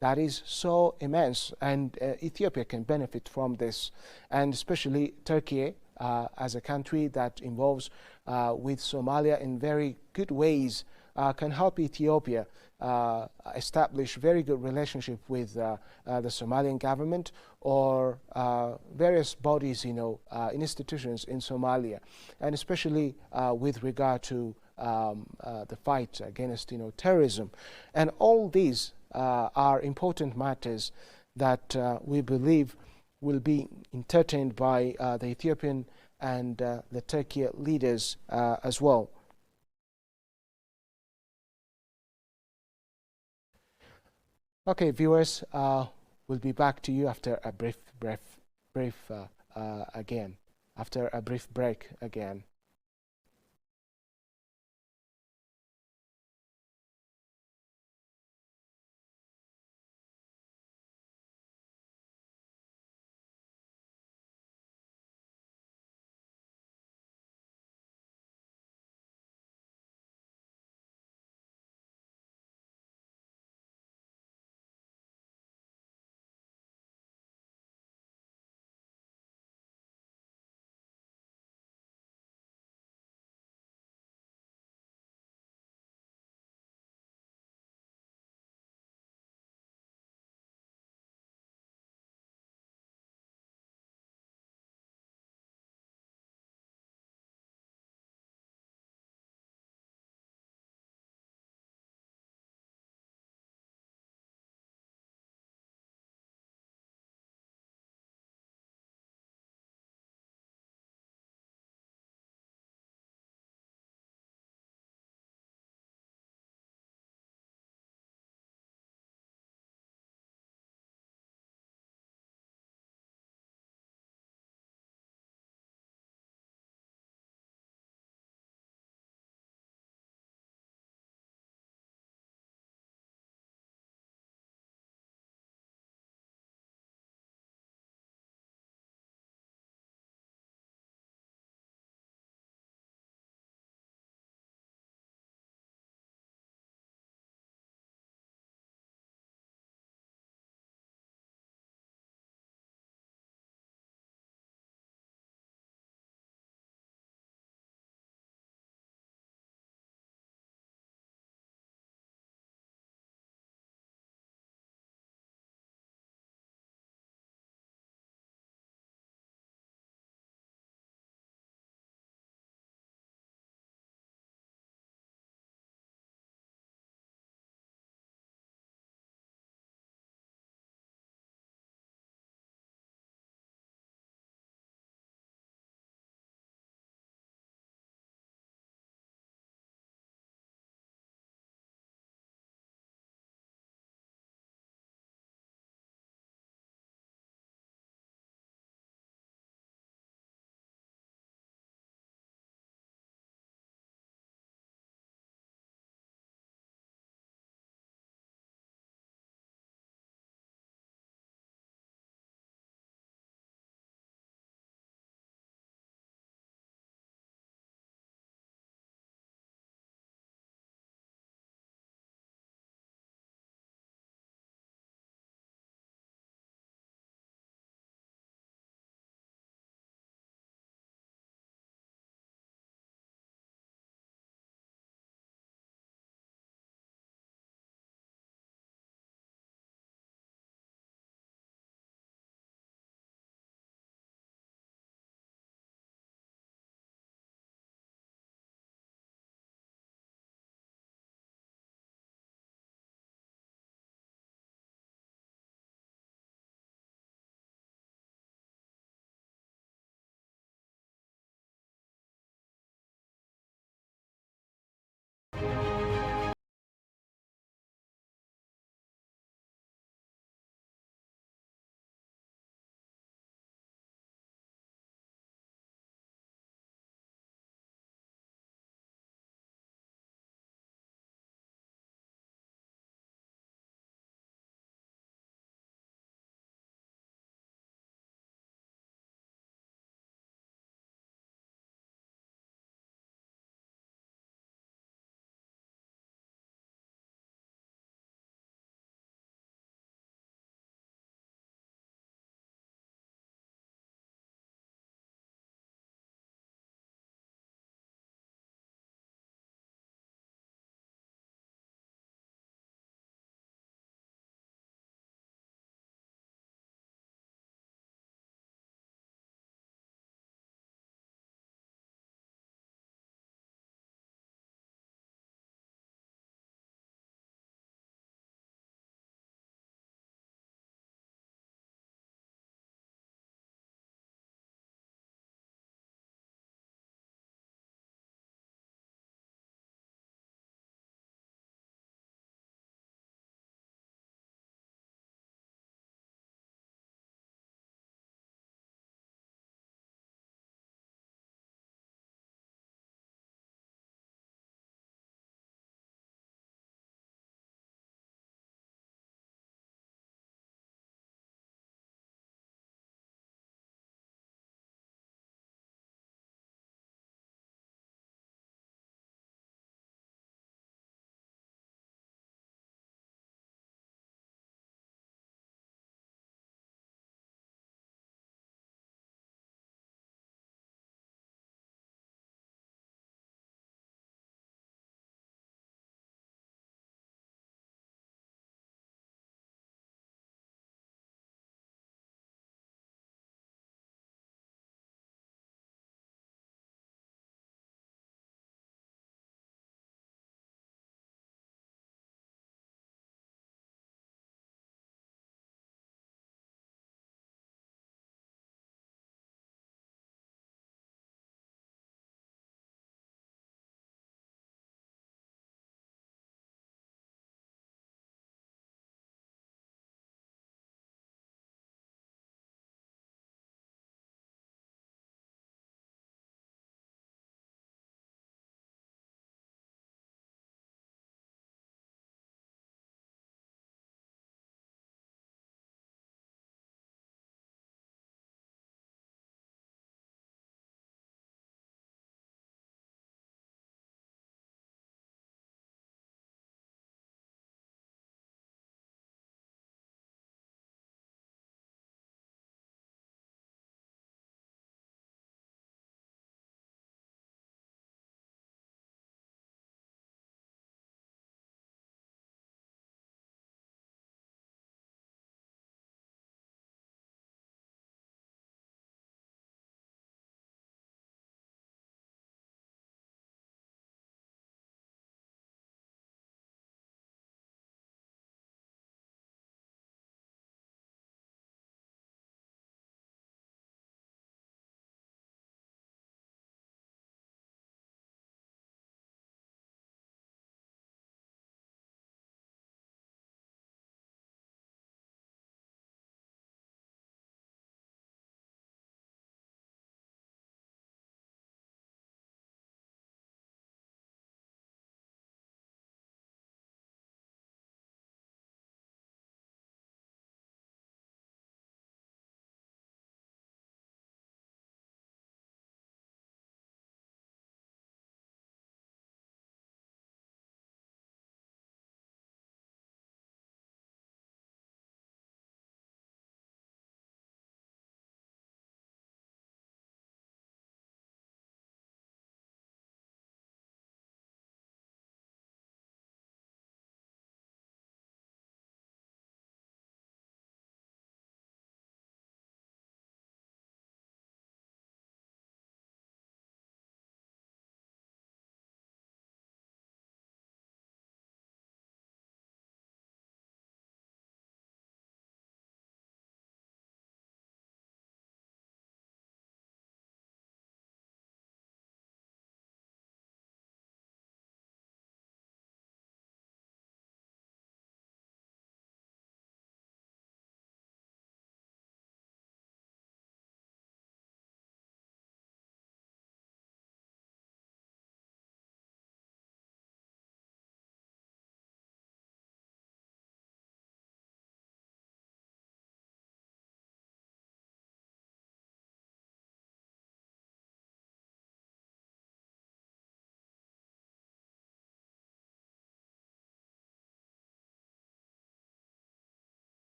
that is so immense, and Ethiopia can benefit from this, and especially Turkey as a country that involves with Somalia in very good ways can help Ethiopia establish very good relationship with the Somalian government or various bodies, institutions in Somalia, and especially with regard to the fight against, terrorism. And all these are important matters that we believe will be entertained by the Ethiopian and the Turkey leaders as well. Okay, viewers, we'll be back to you after a brief break again.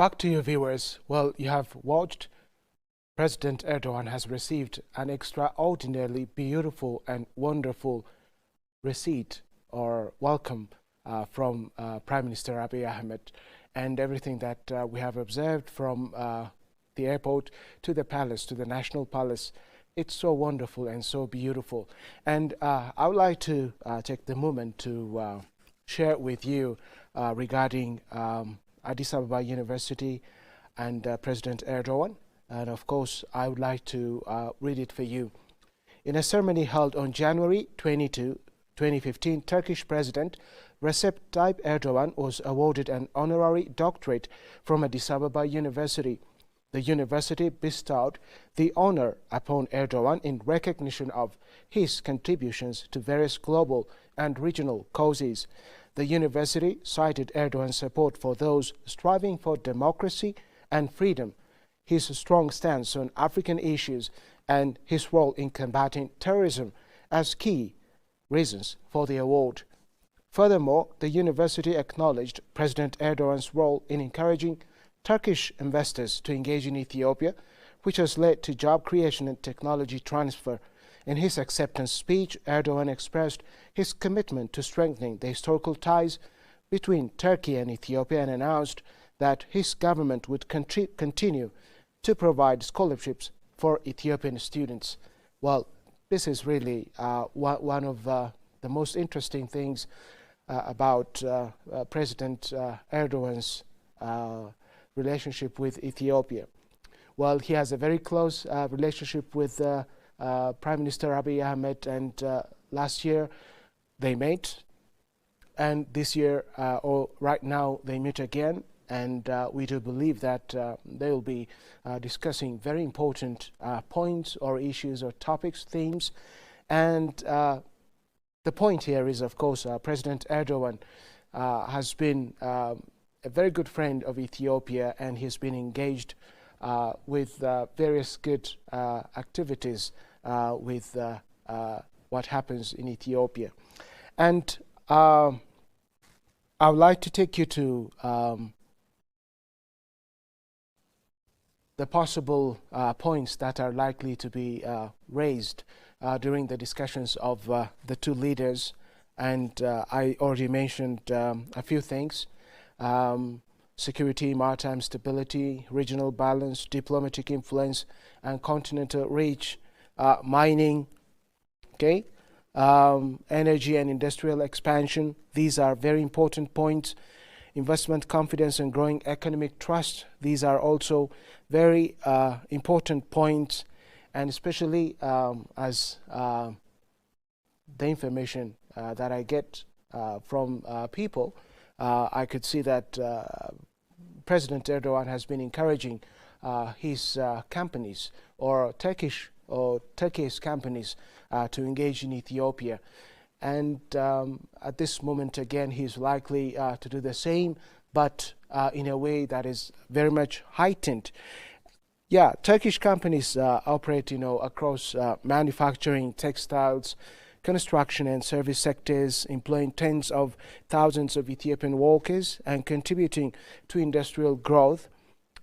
Back to you, viewers. Well, you have watched President Erdogan has received an extraordinarily beautiful and wonderful receipt or welcome from Prime Minister Abiy Ahmed, and everything that we have observed from the airport to the palace, to the National Palace. It's so wonderful and so beautiful. And I would like to take the moment to share with you regarding Addis Ababa University and President Erdogan. And of course, I would like to read it for you. In a ceremony held on January 22, 2015, Turkish President Recep Tayyip Erdogan was awarded an honorary doctorate from Addis Ababa University. The university bestowed the honor upon Erdogan in recognition of his contributions to various global and regional causes. The university cited Erdogan's support for those striving for democracy and freedom, his strong stance on African issues, and his role in combating terrorism as key reasons for the award. Furthermore, the university acknowledged President Erdogan's role in encouraging Turkish investors to engage in Ethiopia, which has led to job creation and technology transfer. In his acceptance speech, Erdogan expressed his commitment to strengthening the historical ties between Turkey and Ethiopia and announced that his government would continue to provide scholarships for Ethiopian students. Well, this is really one of the most interesting things about President Erdogan's relationship with Ethiopia. Well, he has a very close relationship with Prime Minister Abiy Ahmed, and last year they met, and this year or right now they meet again, and we do believe that they will be discussing very important points or issues or topics, themes, and the point here is, of course, President Erdogan has been a very good friend of Ethiopia, and he's been engaged with various good activities with what happens in Ethiopia. And I would like to take you to the possible points that are likely to be raised during the discussions of the two leaders. And I already mentioned a few things. Security, maritime stability, regional balance, diplomatic influence, and continental reach, mining, okay, energy and industrial expansion. These are very important points. Investment confidence and growing economic trust. These are also very important points, and especially as the information that I get from people, I could see that President Erdogan has been encouraging his companies or Turkish companies to engage in Ethiopia. And at this moment, again, he's likely to do the same, but in a way that is very much heightened. Yeah, Turkish companies operate, across manufacturing, textiles, construction and service sectors, employing tens of thousands of Ethiopian workers and contributing to industrial growth.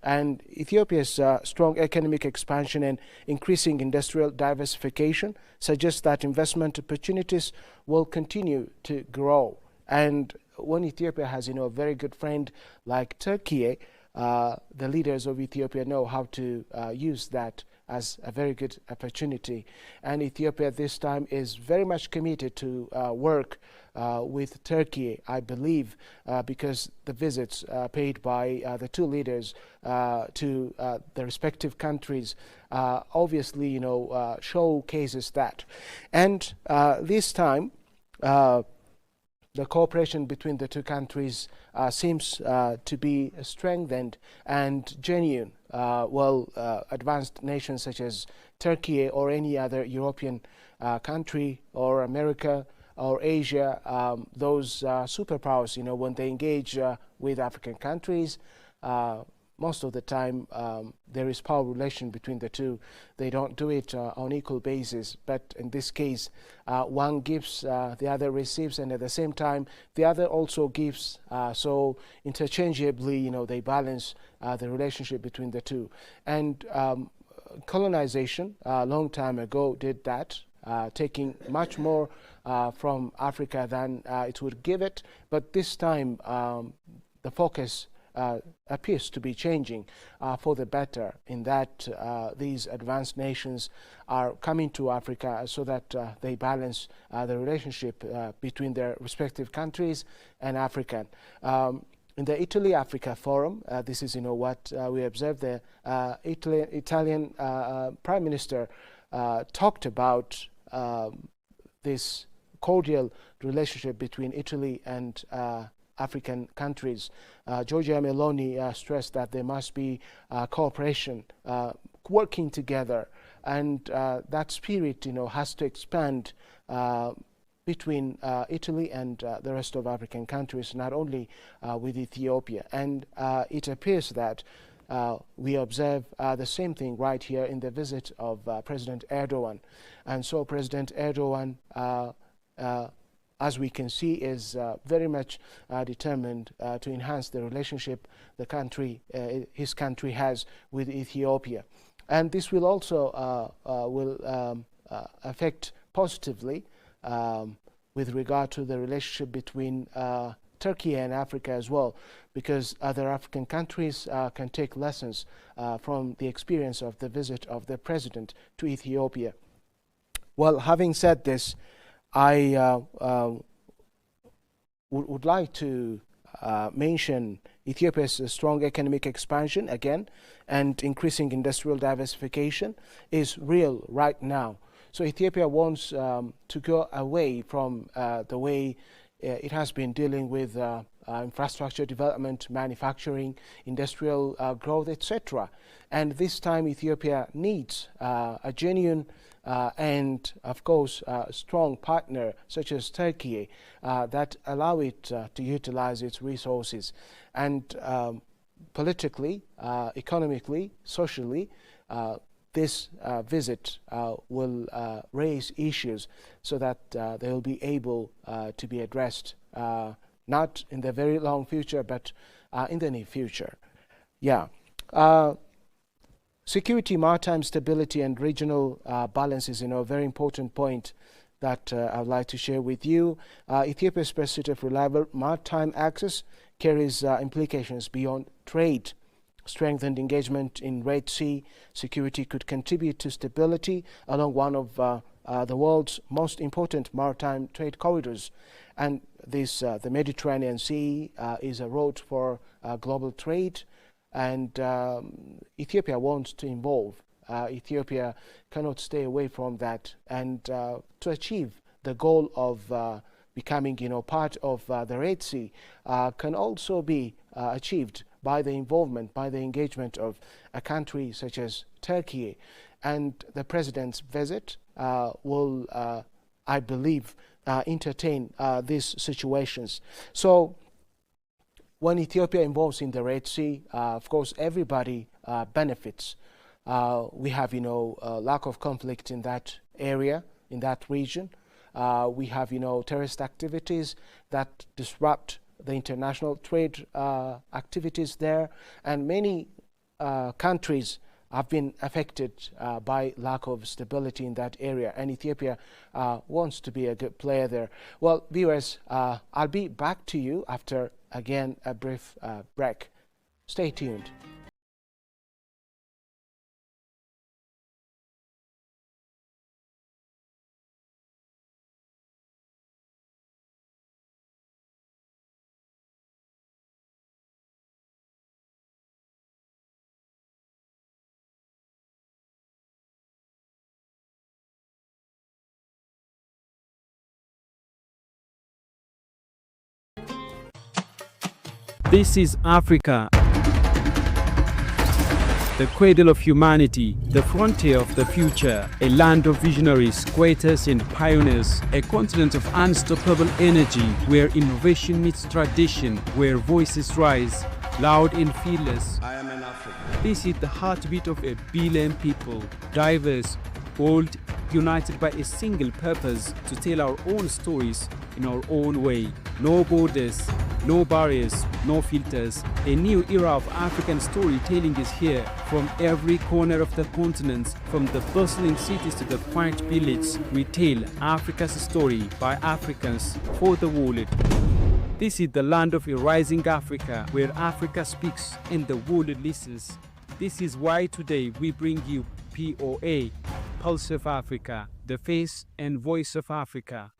And Ethiopia's strong economic expansion and increasing industrial diversification suggests that investment opportunities will continue to grow. And when Ethiopia has, a very good friend like Turkey, the leaders of Ethiopia know how to use that as a very good opportunity. And Ethiopia this time is very much committed to work with Turkey, I believe, because the visits paid by the two leaders to the respective countries obviously, showcases that. And this time, the cooperation between the two countries seems to be strengthened and genuine. Advanced nations such as Turkey or any other European country or America or Asia, those superpowers, when they engage with African countries, most of the time there is power relation between the two. They don't do it on equal basis, but in this case one gives, the other receives, and at the same time the other also gives, so interchangeably, you know, they balance the relationship between the two. And colonization a long time ago did that, taking much more from Africa than it would give it, but this time the focus appears to be changing for the better, in that these advanced nations are coming to Africa so that they balance the relationship between their respective countries and Africa. In the Italy-Africa Forum, this is, you know, what we observed. The Italian Prime Minister talked about this cordial relationship between Italy and African countries. Giorgia Meloni stressed that there must be cooperation, working together, and that spirit, you know, has to expand between Italy and the rest of African countries, not only with Ethiopia. And it appears that we observe the same thing right here in the visit of President Erdogan. And so President Erdogan, as we can see, is very much determined to enhance the relationship the country, his country has with Ethiopia. And this will also affect positively with regard to the relationship between Turkey and Africa as well, because other African countries can take lessons from the experience of the visit of the president to Ethiopia. Well, having said this, I would like to mention Ethiopia's strong economic expansion again, and increasing industrial diversification is real right now. So Ethiopia wants to go away from the way it has been dealing with infrastructure development, manufacturing, industrial growth, etc. And this time Ethiopia needs a genuine and, of course, a strong partner such as Turkey that allow it to utilize its resources. And politically, economically, socially, this visit will raise issues so that they will be able to be addressed, not in the very long future, but in the near future. Yeah. Security, maritime stability, and regional balance is, you know, a very important point that I would like to share with you. Ethiopia's pursuit of reliable maritime access carries implications beyond trade. Strengthened engagement in Red Sea security could contribute to stability along one of the world's most important maritime trade corridors. And this, the Mediterranean Sea, is a road for global trade, and Ethiopia wants to involve. Ethiopia cannot stay away from that, and to achieve the goal of becoming, you know, part of the Red Sea can also be achieved by the involvement, by the engagement of a country such as Turkey. And the president's visit will, I believe, entertain these situations. So when Ethiopia involves in the Red Sea, of course, everybody benefits. We have, you know, lack of conflict in that area, in that region. We have, you know, terrorist activities that disrupt the international trade activities there, and many countries have been affected by lack of stability in that area, and Ethiopia wants to be a good player there. Well, viewers, I'll be back to you after, again, a brief break. Stay tuned. This is Africa, the cradle of humanity, the frontier of the future, a land of visionaries, creators and pioneers, a continent of unstoppable energy where innovation meets tradition, where voices rise, loud and fearless. I am an This is the heartbeat of a billion people, diverse, bold, united by a single purpose to tell our own stories in our own way. No borders, no barriers, no filters. A new era of African storytelling is here. From every corner of the continent, from the bustling cities to the quiet village, we tell Africa's story by Africans for the world. This is the land of a rising Africa, where Africa speaks and the world listens. This is why today we bring you POA, Pulse of Africa, the face and voice of Africa.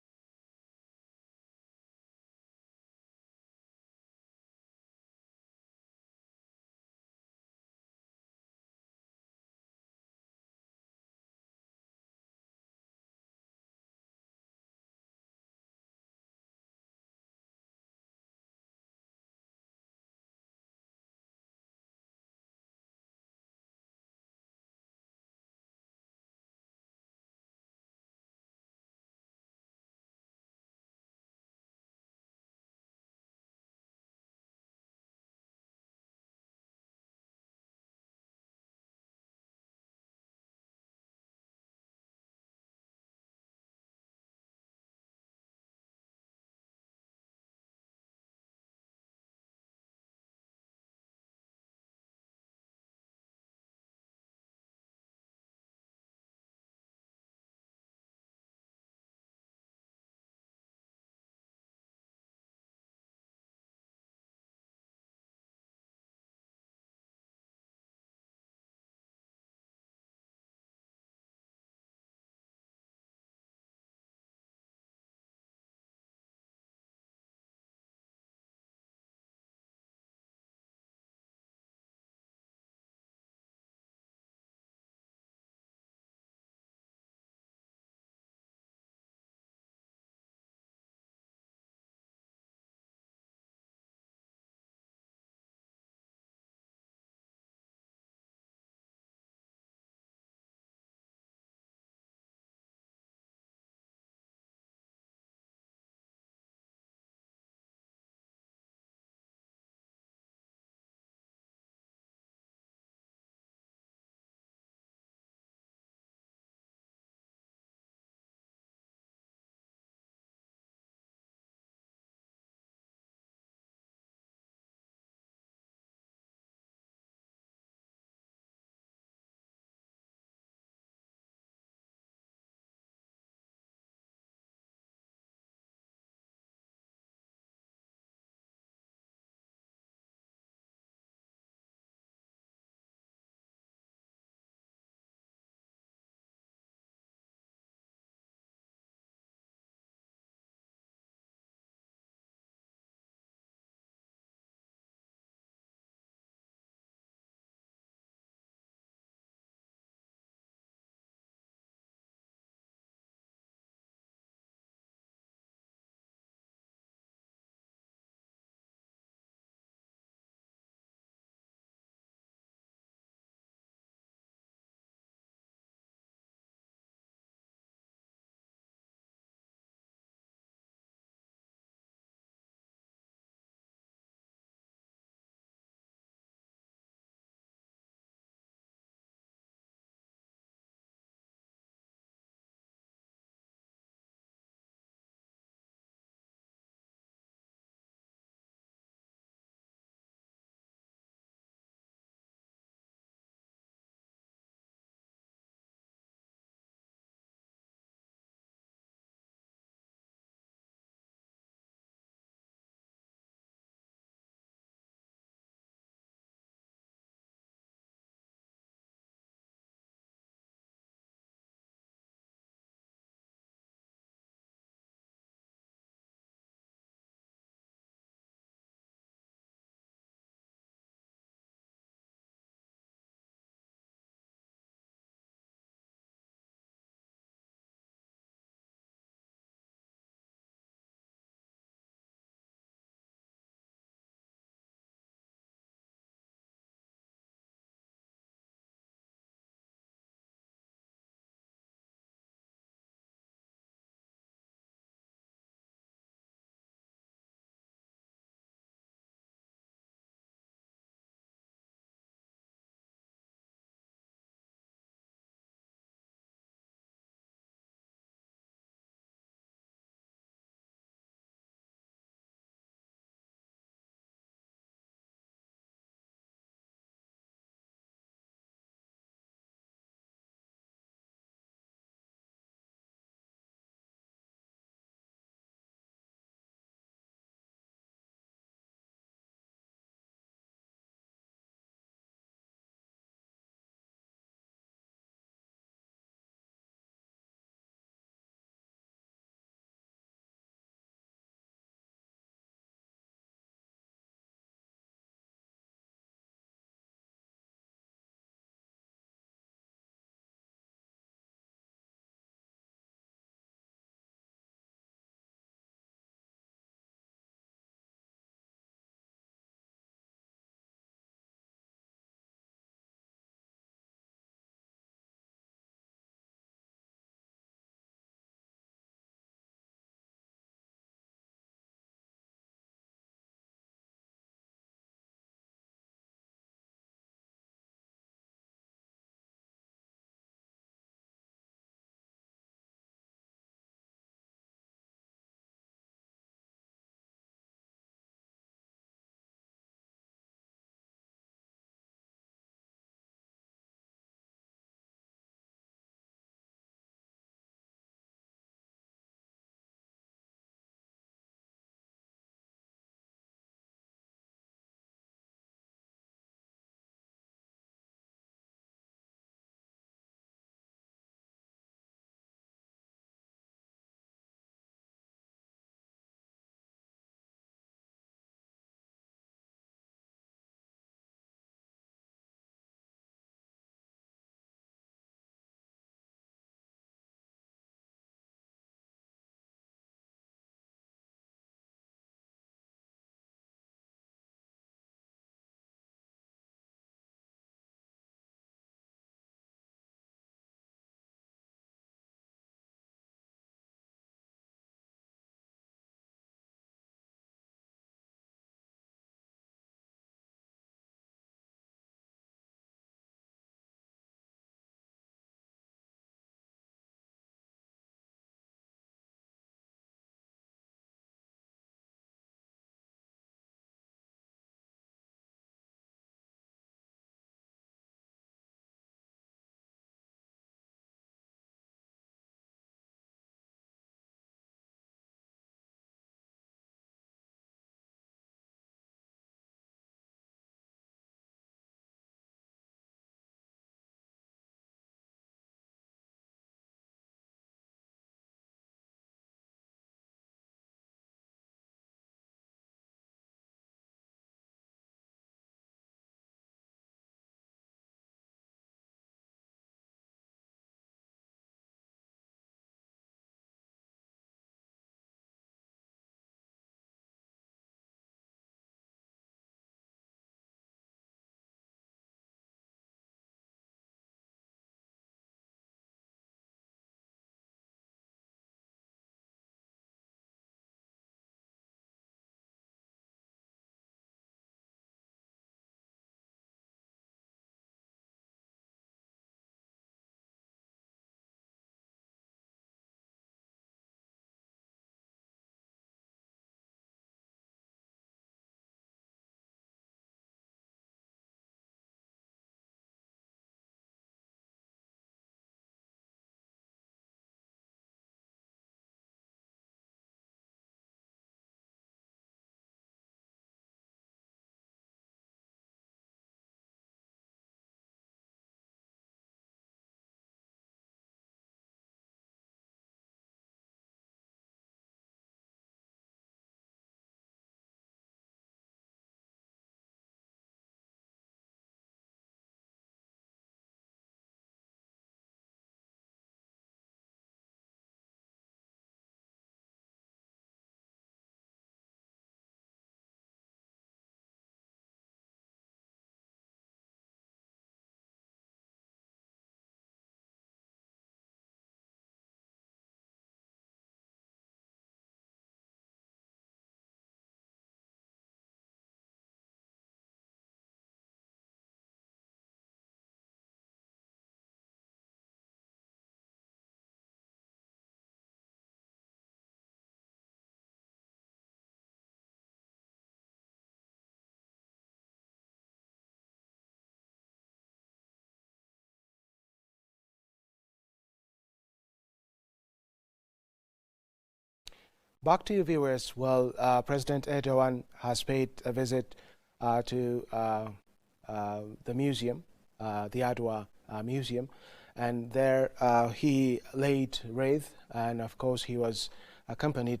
Back to you, viewers. Well, President Erdogan has paid a visit to the museum, the Adwa Museum, and there he laid wreath, and of course he was accompanied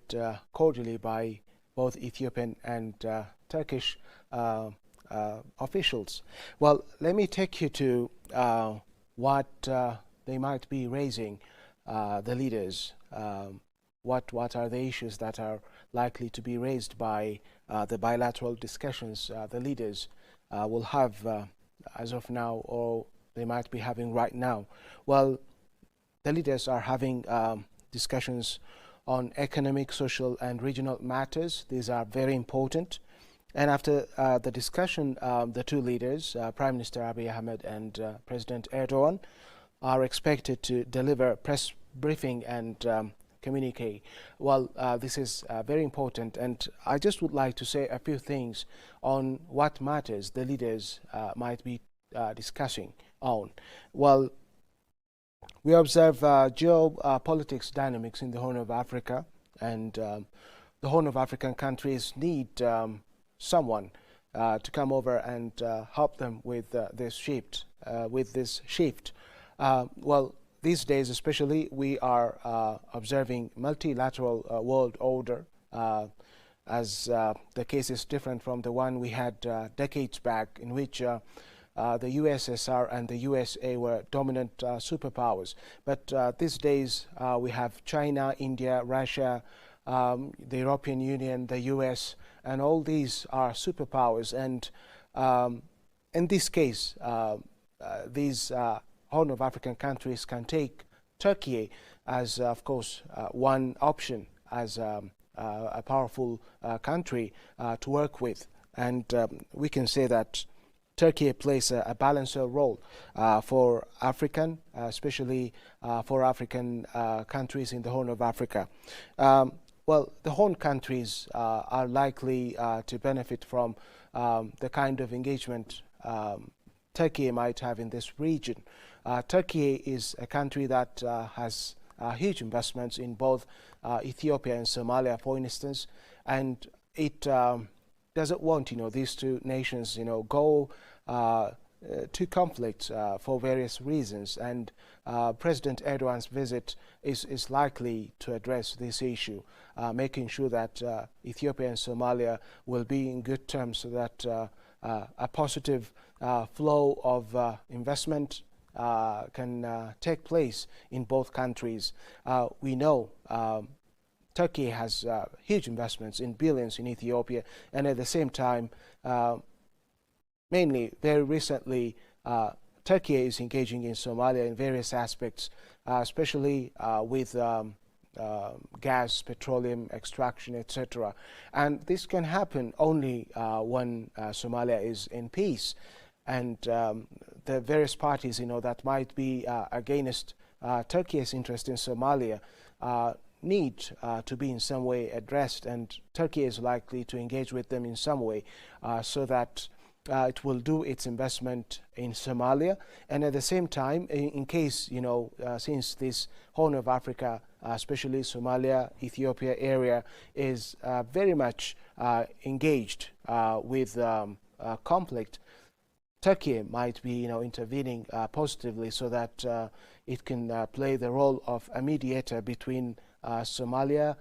cordially by both Ethiopian and Turkish officials. Well, let me take you to what they might be raising, the leaders. What are the issues that are likely to be raised by the bilateral discussions the leaders will have as of now, or they might be having right now? Well, the leaders are having discussions on economic, social and regional matters. These are very important. And after the discussion, the two leaders, Prime Minister Abiy Ahmed and President Erdogan, are expected to deliver press briefing and communique. Well, this is very important, and I just would like to say a few things on what matters the leaders might be discussing on. Well, we observe geopolitics dynamics in the Horn of Africa, and the Horn of African countries need someone to come over and help them with this shift. Well, these days especially, we are observing multilateral world order, as the case is different from the one we had decades back, in which the USSR and the USA were dominant superpowers. But these days we have China, India, Russia, the European Union, the US, and all these are superpowers. And in this case, these Horn of African countries can take Turkey as, of course, one option as a powerful country to work with. And we can say that Turkey plays a balancer role for African, especially for African countries in the Horn of Africa. Well, the Horn countries are likely to benefit from the kind of engagement Turkey might have in this region. Turkey is a country that has huge investments in both Ethiopia and Somalia, for instance, and it doesn't want, these two nations, go to conflict for various reasons. And President Erdogan's visit is likely to address this issue, making sure that Ethiopia and Somalia will be in good terms, so that a positive flow of investment can take place in both countries. We know Turkey has huge investments in billions in Ethiopia, and at the same time, mainly very recently, Turkey is engaging in Somalia in various aspects, especially with gas, petroleum extraction, etc. And this can happen only when Somalia is in peace. And the various parties, that might be against Turkey's interest in Somalia need to be in some way addressed, and Turkey is likely to engage with them in some way so that it will do its investment in Somalia. And at the same time, in case, since this Horn of Africa, especially Somalia, Ethiopia area, is very much engaged with conflict, Turkey might be, intervening positively, so that it can play the role of a mediator between Somalia,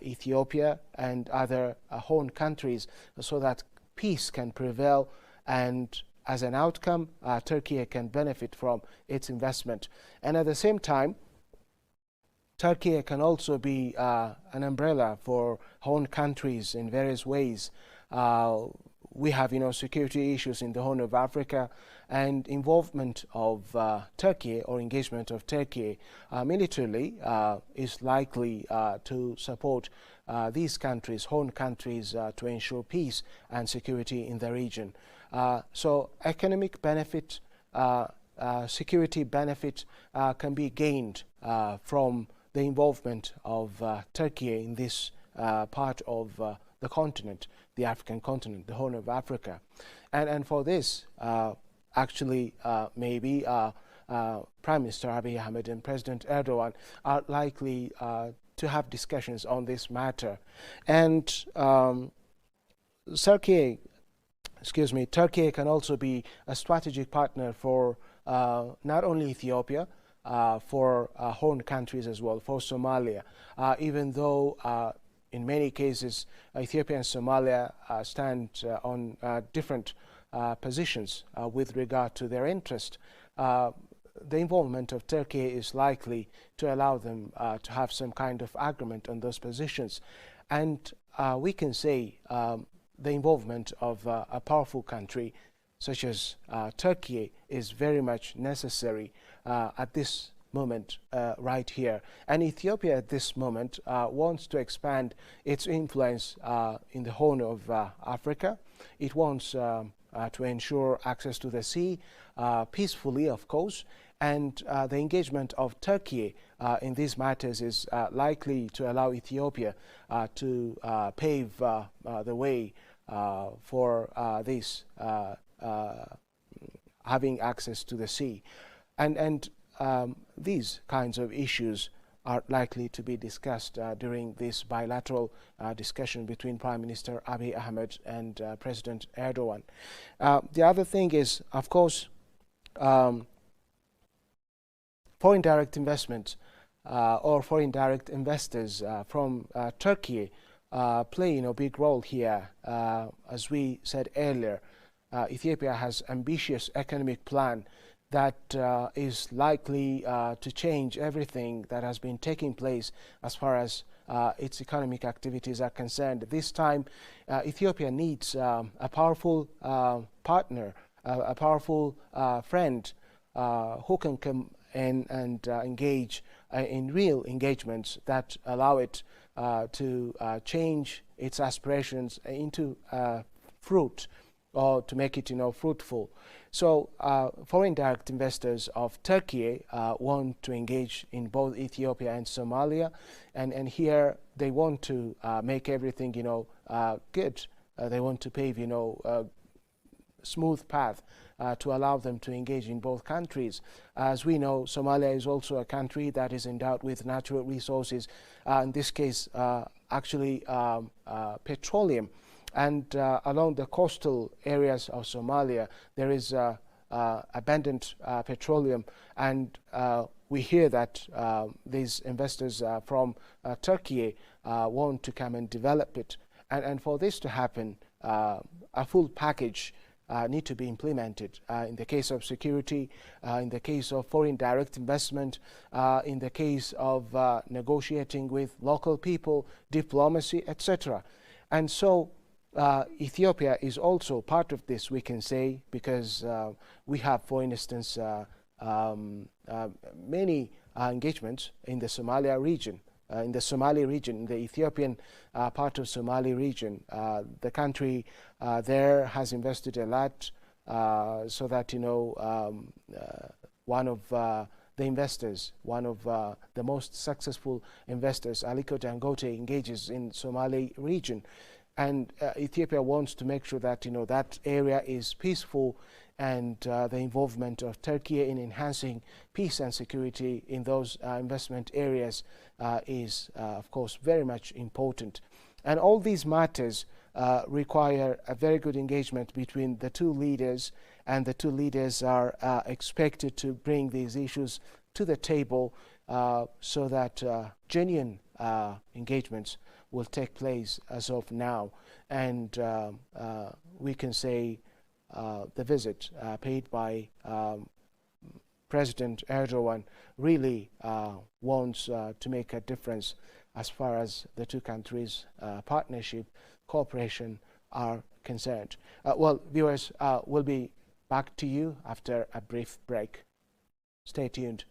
Ethiopia, and other Horn countries, so that peace can prevail, and as an outcome, Turkey can benefit from its investment. And at the same time, Turkey can also be an umbrella for Horn countries in various ways. We have, security issues in the Horn of Africa, and involvement of Turkey, or engagement of Turkey militarily, is likely to support these countries, Horn countries, to ensure peace and security in the region. So economic benefit, security benefit can be gained from the involvement of Turkey in this part of the continent, the African continent, the Horn of Africa. And for this, actually, maybe Prime Minister Abiy Ahmed and President Erdogan are likely to have discussions on this matter. And Turkey can also be a strategic partner for not only Ethiopia, for Horn countries as well, for Somalia, even though in many cases Ethiopia and Somalia stand on different positions with regard to their interest. The involvement of Turkey is likely to allow them to have some kind of agreement on those positions. And we can say the involvement of a powerful country such as Turkey is very much necessary at this moment right here. And Ethiopia at this moment wants to expand its influence in the Horn of Africa. It wants to ensure access to the sea peacefully, of course, and the engagement of Turkey in these matters is likely to allow Ethiopia to pave the way for this having access to the sea. And these kinds of issues are likely to be discussed during this bilateral discussion between Prime Minister Abiy Ahmed and President Erdogan. The other thing is, of course, foreign direct investment or foreign direct investors from Turkey play a big role here. As we said earlier, Ethiopia has ambitious economic plan that is likely to change everything that has been taking place as far as its economic activities are concerned. This time, Ethiopia needs a powerful partner, a powerful friend who can come in and engage in real engagements that allow it to change its aspirations into fruit, or to make it fruitful. So foreign direct investors of Turkey want to engage in both Ethiopia and Somalia, and here they want to make everything good. They want to pave a smooth path to allow them to engage in both countries. As we know, Somalia is also a country that is endowed with natural resources, in this case actually petroleum. And along the coastal areas of Somalia, there is abundant petroleum, and we hear that these investors from Turkey want to come and develop it. And for this to happen, a full package need to be implemented in the case of security, in the case of foreign direct investment, in the case of negotiating with local people, diplomacy, etc. And so Ethiopia is also part of this, we can say, because we have, for instance, many engagements in the Somalia region, in the Somali region, in the Ethiopian part of Somali region. The country there has invested a lot, so that one of the investors, one of the most successful investors, Aliko Dangote, engages in Somali region. And Ethiopia wants to make sure that that area is peaceful, and the involvement of Turkey in enhancing peace and security in those investment areas is, of course, very much important. And all these matters require a very good engagement between the two leaders, and the two leaders are expected to bring these issues to the table so that genuine engagements will take place as of now. And we can say the visit paid by President Erdogan really wants to make a difference as far as the two countries' partnership, cooperation are concerned. Well, viewers, we'll be back to you after a brief break. Stay tuned.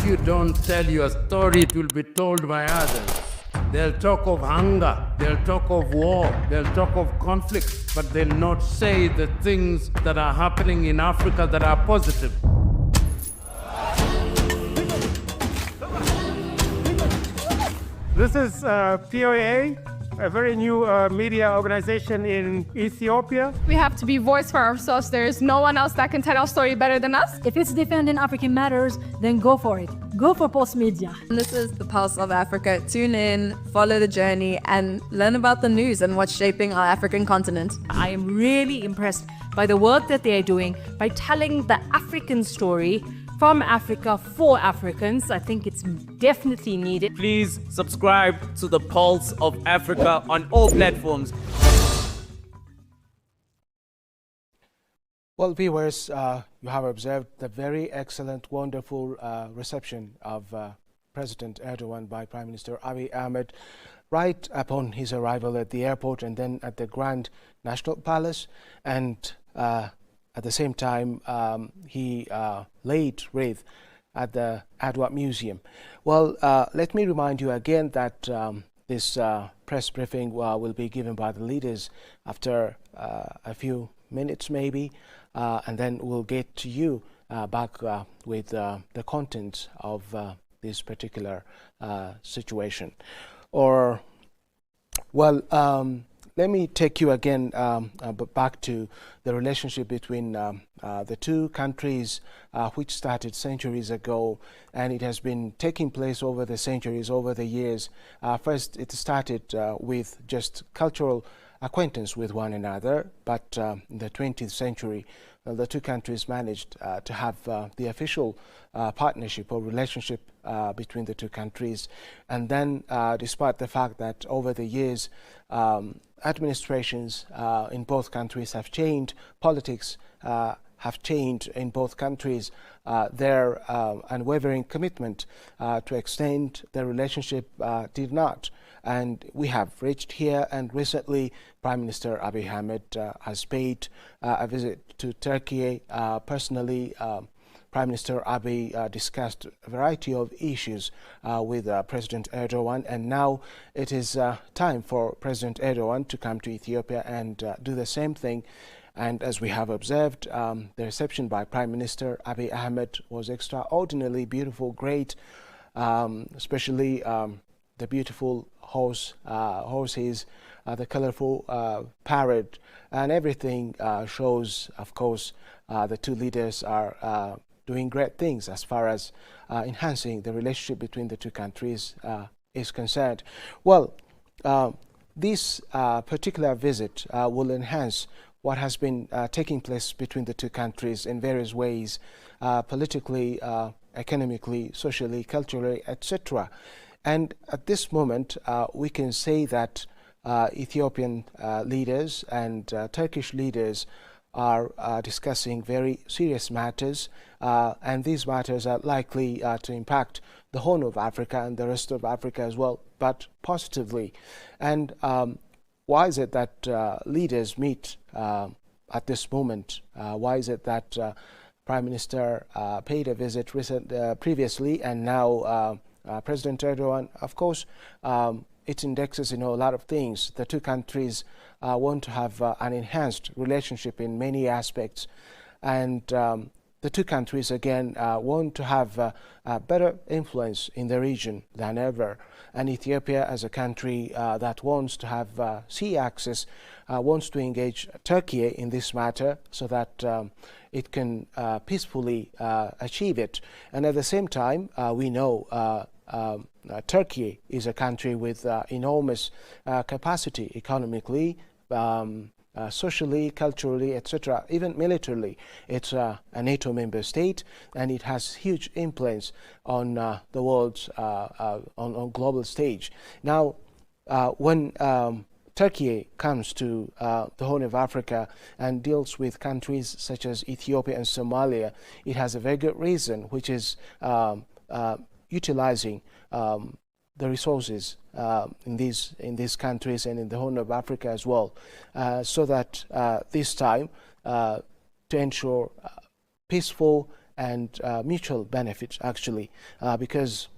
If you don't tell your story, it will be told by others. They'll talk of hunger, they'll talk of war, they'll talk of conflict, but they'll not say the things that are happening in Africa that are positive. This is POA, a very new media organization in Ethiopia. We have to be voice for ourselves. There is no one else that can tell our story better than us. If it's defending African matters, then go for it. Go for Pulse Media. This is the Pulse of Africa. Tune in, follow the journey, and learn about the news and what's shaping our African continent. I am really impressed by the work that they are doing by telling the African story from Africa for Africans. I think it's definitely needed. Please subscribe to the Pulse of Africa on all platforms. Well, viewers, you have observed the very excellent, wonderful reception of President Erdogan by Prime Minister Abiy Ahmed right upon his arrival at the airport and then at the Grand National Palace. And at the same time, he laid wreath at the Adwa Museum. Well, let me remind you again that this press briefing will be given by the leaders after a few minutes maybe, and then we'll get to you back with the contents of this particular situation. Or, well, let me take you again back to the relationship between the two countries, which started centuries ago, and it has been taking place over the centuries, over the years. First, it started with just cultural acquaintance with one another, but in the 20th century, the two countries managed to have the official partnership or relationship between the two countries. And then, despite the fact that over the years, administrations in both countries have changed, politics have changed in both countries, their unwavering commitment to extend the relationship did not. And we have reached here, and recently Prime Minister Abiy Ahmed has paid a visit to Turkey. Personally, Prime Minister Abiy discussed a variety of issues with President Erdogan, and now it is time for President Erdogan to come to Ethiopia and do the same thing. And as we have observed, the reception by Prime Minister Abiy Ahmed was extraordinarily beautiful, great, especially the beautiful horses, the colorful parade, and everything shows, of course, the two leaders are doing great things as far as enhancing the relationship between the two countries is concerned. Well, this particular visit will enhance what has been taking place between the two countries in various ways, politically, economically, socially, culturally, etc. And at this moment, we can say that Ethiopian leaders and Turkish leaders are discussing very serious matters, and these matters are likely to impact the Horn of Africa and the rest of Africa as well, but positively. And why is it that leaders meet at this moment? Why is it that Prime Minister paid a visit previously, and now President Erdogan? Of course, it indexes, a lot of things. The two countries want to have an enhanced relationship in many aspects, and the two countries again want to have a better influence in the region than ever. And Ethiopia, as a country that wants to have sea access, wants to engage Turkey in this matter so that it can peacefully achieve it. And at the same time, we know Turkey is a country with enormous capacity economically, socially, culturally, etc., even militarily. It's a NATO member state, and it has huge influence on the world's on global stage. Now, when Turkey comes to the Horn of Africa and deals with countries such as Ethiopia and Somalia, it has a very good reason, which is utilizing the resources in these countries and in the Horn of Africa as well, so that this time to ensure peaceful and mutual benefit, actually, because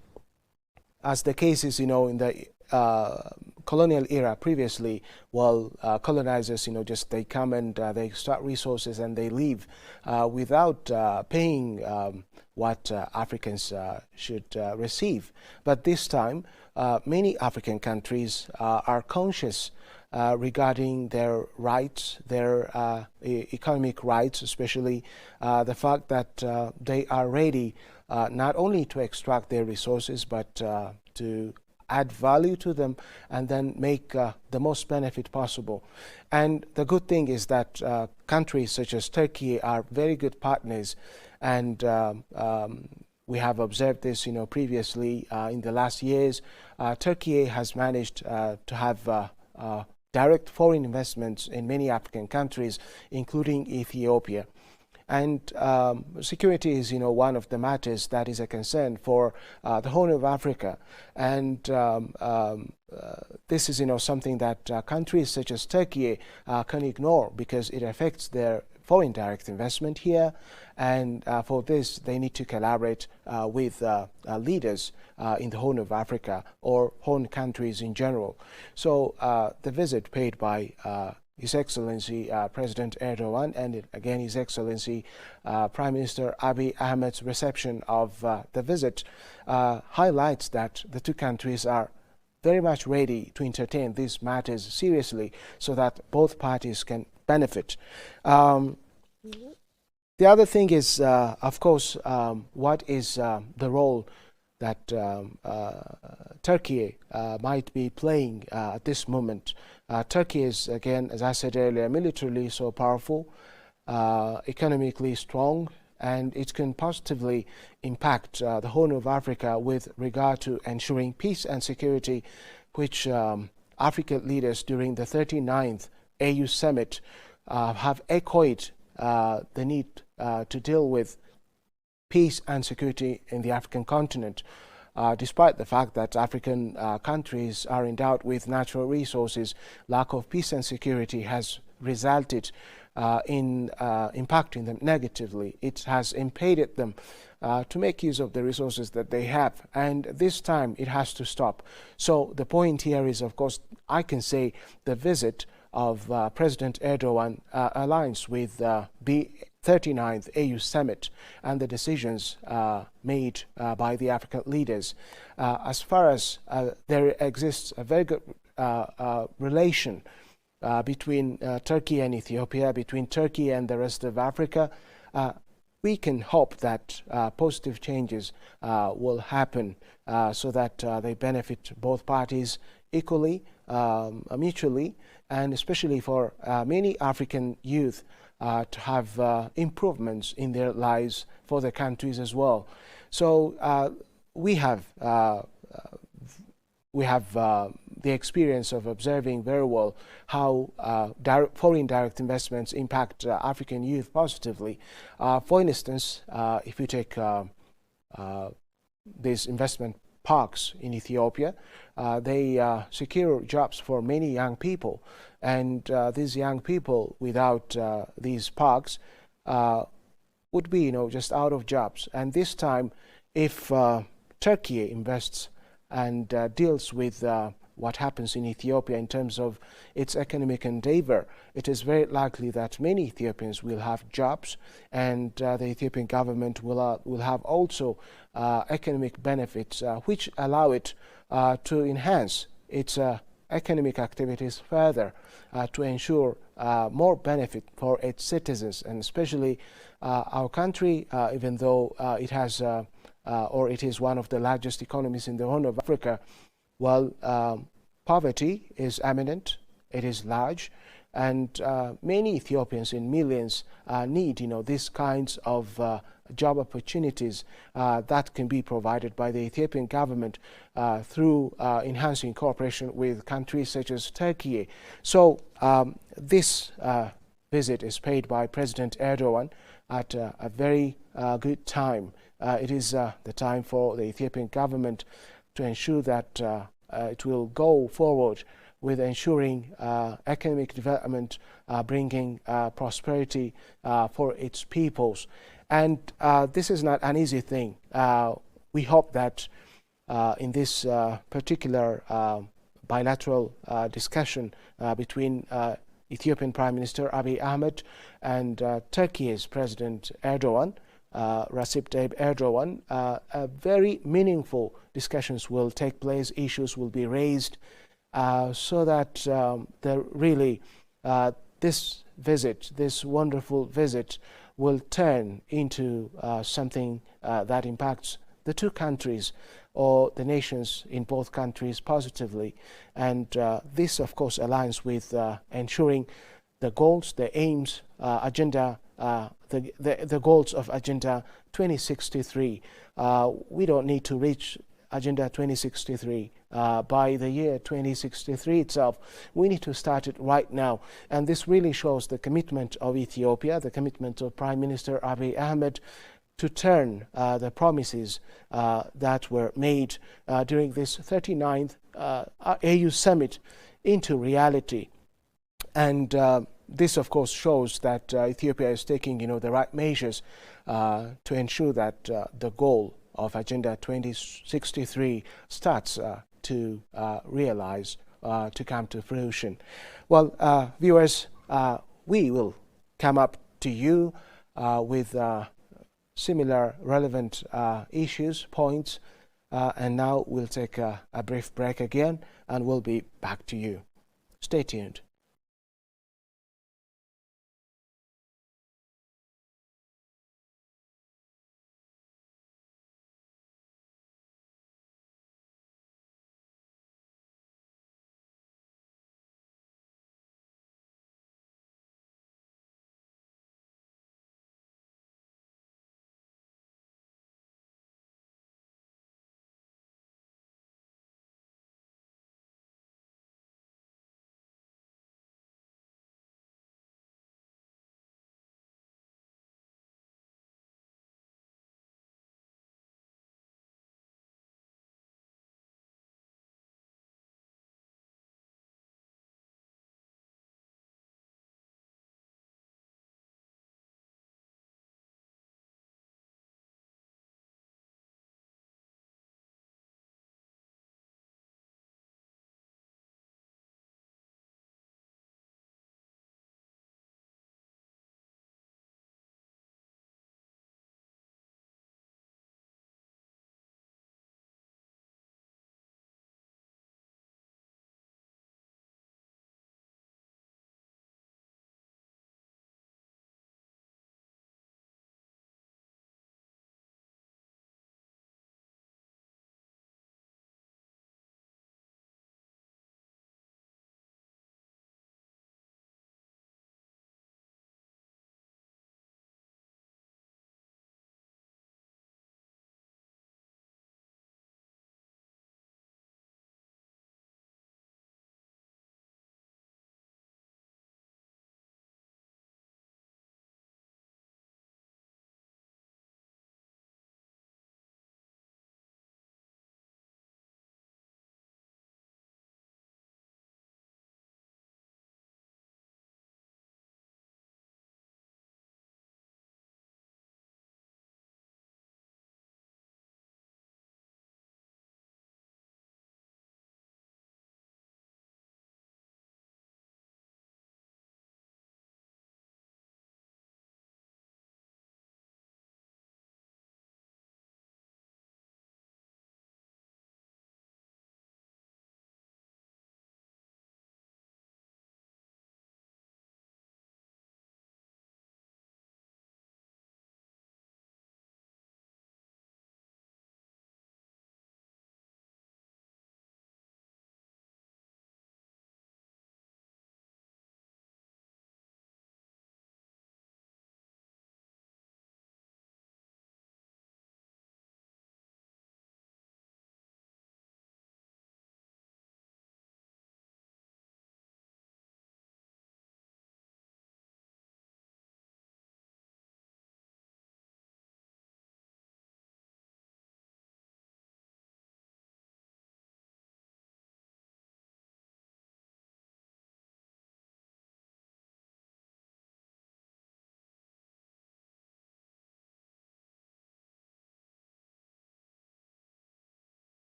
as the case is, in the colonial era previously, colonizers, just they come and they extract resources and they leave without paying what Africans should receive. But this time, many African countries are conscious regarding their rights, their economic rights, especially the fact that they are ready not only to extract their resources, but to add value to them and then make the most benefit possible. And the good thing is that countries such as Turkey are very good partners, and we have observed this, previously in the last years. Turkey has managed to have direct foreign investments in many African countries, including Ethiopia. And security is, one of the matters that is a concern for the Horn of Africa. And this is, something that countries such as Turkey can ignore, because it affects their foreign direct investment here. And for this, they need to collaborate with leaders in the Horn of Africa, or Horn countries in general. So the visit paid by His Excellency President Erdogan, and again His Excellency Prime Minister Abiy Ahmed's reception of the visit highlights that the two countries are very much ready to entertain these matters seriously, so that both parties can benefit. The other thing is, of course, what is the role that Turkey might be playing at this moment. Turkey is, again, as I said earlier, militarily so powerful, economically strong, and it can positively impact the Horn of Africa with regard to ensuring peace and security, which African leaders during the 39th AU Summit have echoed the need to deal with peace and security in the African continent. Despite the fact that African countries are endowed with natural resources, lack of peace and security has resulted in impacting them negatively. It has impeded them to make use of the resources that they have, and this time it has to stop. So the point here is, of course, I can say the visit of President Erdogan aligns with the 39th AU Summit and the decisions made by the African leaders. As far as there exists a very good relation between Turkey and Ethiopia, between Turkey and the rest of Africa, we can hope that positive changes will happen so that they benefit both parties equally, mutually, and especially for many African youth to have improvements in their lives for the countries as well. So we have the experience of observing very well how foreign direct investments impact African youth positively. For instance, if you take these investment parks in Ethiopia, they secure jobs for many young people, and these young people without these parks would be, just out of jobs. And this time, if Turkey invests and deals with what happens in Ethiopia in terms of its economic endeavor, it is very likely that many Ethiopians will have jobs, and the Ethiopian government will have also economic benefits which allow it to enhance its economic activities further, to ensure more benefit for its citizens, and especially our country, even though it has or it is one of the largest economies in the Horn of Africa. Well, poverty is eminent, it is large, and many Ethiopians in millions need, these kinds of job opportunities that can be provided by the Ethiopian government through enhancing cooperation with countries such as Turkey. So this visit is paid by President Erdogan at a very good time. It is the time for the Ethiopian government to ensure that it will go forward with ensuring economic development, bringing prosperity for its peoples. And this is not an easy thing. We hope that in this particular bilateral discussion between Ethiopian Prime Minister Abiy Ahmed and Turkey's President Erdogan, Recep Tayyip Erdogan, very meaningful discussions will take place, issues will be raised, so that really this visit, this wonderful visit, will turn into something that impacts the two countries or the nations in both countries positively. And this, of course, aligns with ensuring the goals, the aims, agenda, the goals of Agenda 2063. We don't need to reach Agenda 2063 by the year 2063 itself. We need to start it right now. And this really shows the commitment of Ethiopia, the commitment of Prime Minister Abiy Ahmed to turn the promises that were made during this 39th AU summit into reality. And this, of course, shows that Ethiopia is taking, the right measures to ensure that the goal of Agenda 2063 starts to realize, to come to fruition. Well, viewers, we will come up to you with similar relevant issues, points, and now we'll take a brief break again, and we'll be back to you. Stay tuned.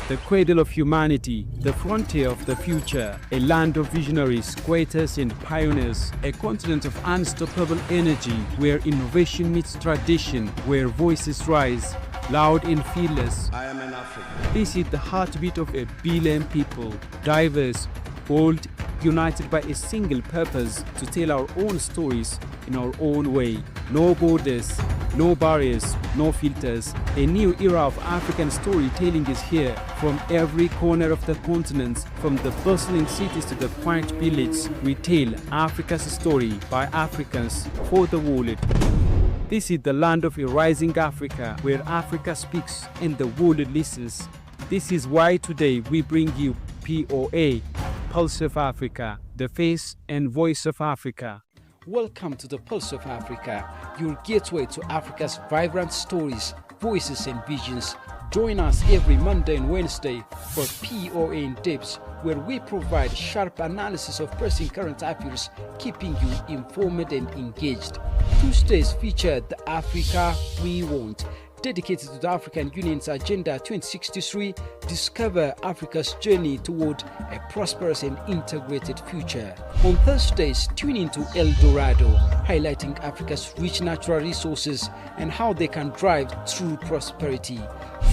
the cradle of humanity, the frontier of the future, a land of visionaries, creators and pioneers, a continent of unstoppable energy where innovation meets tradition, where voices rise, loud and fearless. I am an African. This is the heartbeat of a billion people, diverse, bold, united by a single purpose to tell our own stories in our own way. No borders, no barriers, no filters. A new era of African storytelling is here. From every corner of the continent, from the bustling cities to the quiet village, we tell Africa's story by Africans for the world. This is the land of a rising Africa, where Africa speaks and the world listens. This is why today we bring you POA, Pulse of Africa, the face and voice of Africa. Welcome to the Pulse of Africa, your gateway to Africa's vibrant stories, voices and visions. Join us every Monday and Wednesday for POA in Depth, where we provide sharp analysis of pressing current affairs, keeping you informed and engaged. Tuesdays feature the Africa We Want, dedicated to the African Union's Agenda 2063, discover Africa's journey toward a prosperous and integrated future. On Thursdays, tune into El Dorado, highlighting Africa's rich natural resources and how they can drive true prosperity.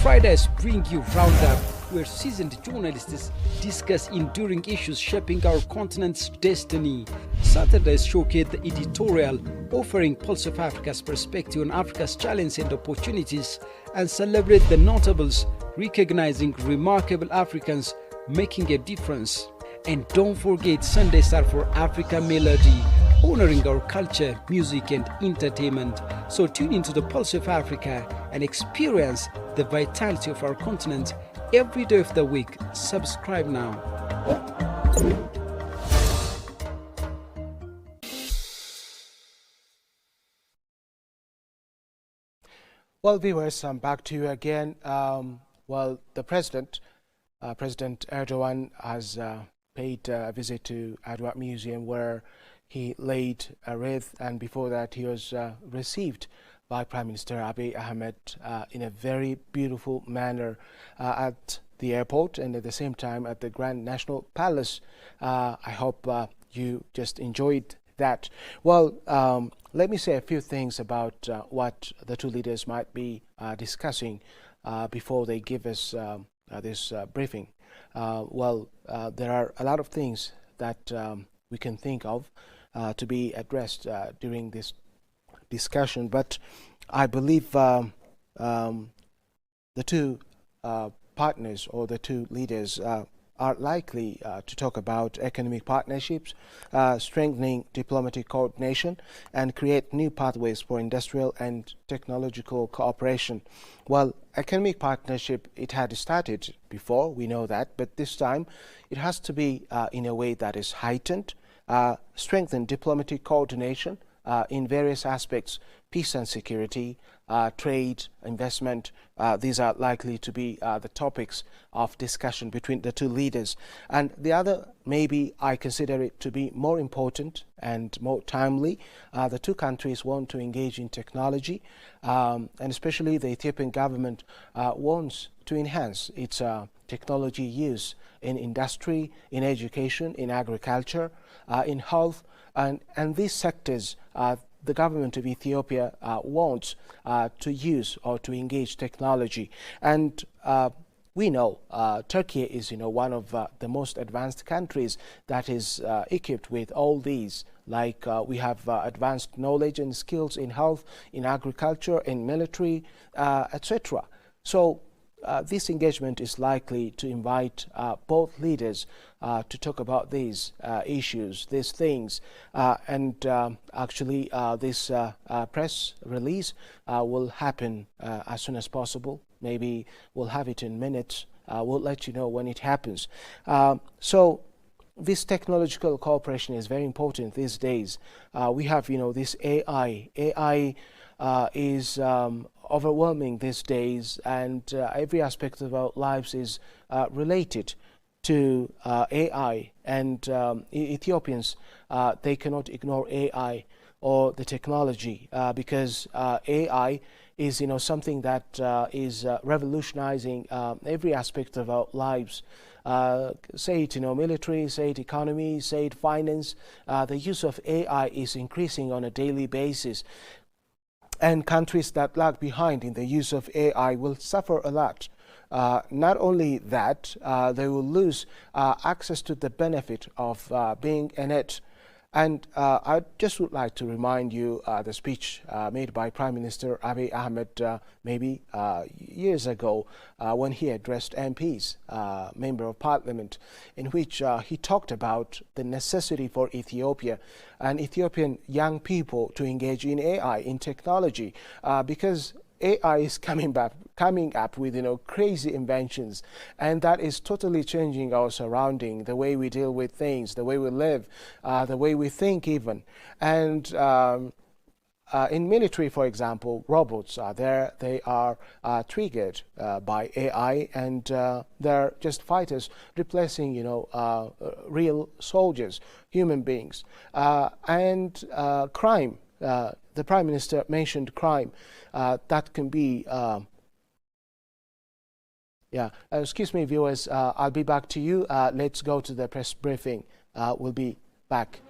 Fridays bring you Roundup, where seasoned journalists discuss enduring issues shaping our continent's destiny. Saturdays showcase the editorial, offering Pulse of Africa's perspective on Africa's challenges and opportunities, and celebrate the notables, recognizing remarkable Africans making a difference. And don't forget, Sundays are for Africa Melody, honoring our culture, music and entertainment. So tune into the Pulse of Africa and experience the vitality of our continent every day of the week. Subscribe now. Well, viewers, I'm back to you again. Well, the President Erdogan has paid a visit to Adwa Museum, where he laid a wreath, and before that he was received by Prime Minister Abiy Ahmed in a very beautiful manner at the airport and at the same time at the Grand National Palace. I hope you just enjoyed that. Well, let me say a few things about what the two leaders might be discussing before they give us this briefing. Well, there are a lot of things that we can think of to be addressed during this discussion, but I believe the two partners or the two leaders are likely to talk about economic partnerships, strengthening diplomatic coordination, and create new pathways for industrial and technological cooperation. Well, economic partnership, it had started before, we know that, but this time it has to be in a way that is heightened, strengthen diplomatic coordination in various aspects, peace and security, trade, investment. These are likely to be the topics of discussion between the two leaders. And the other, maybe I consider it to be more important and more timely. The two countries want to engage in technology, and especially the Ethiopian government wants to enhance its technology use in industry, in education, in agriculture, in health, and these sectors the government of Ethiopia wants to use or to engage technology. And we know Turkey is, one of the most advanced countries that is equipped with all these. Like we have advanced knowledge and skills in health, in agriculture, in military, etc. So this engagement is likely to invite both leaders to talk about these issues, these things, and actually this press release will happen as soon as possible. Maybe we'll have it in minutes. We'll let you know when it happens. So this technological cooperation is very important these days. We have, this AI. AI is overwhelming these days, and every aspect of our lives is related to AI, and Ethiopians, they cannot ignore AI or the technology because AI is something that is revolutionizing every aspect of our lives. Say it military, say it economy, say it finance. The use of AI is increasing on a daily basis, and countries that lag behind in the use of AI will suffer a lot. Not only that, they will lose access to the benefit of being in it. And I just would like to remind you the speech made by Prime Minister Abiy Ahmed maybe years ago when he addressed MPs, Member of Parliament, in which he talked about the necessity for Ethiopia and Ethiopian young people to engage in AI, in technology, because AI is coming up with crazy inventions, and that is totally changing our surrounding, the way we deal with things, the way we live, the way we think even. And in military, for example, robots are there. They are triggered by AI, and they're just fighters replacing real soldiers, human beings. And crime. The Prime Minister mentioned crime. That can be, excuse me, viewers, I'll be back to you. Let's go to the press briefing. We'll be back.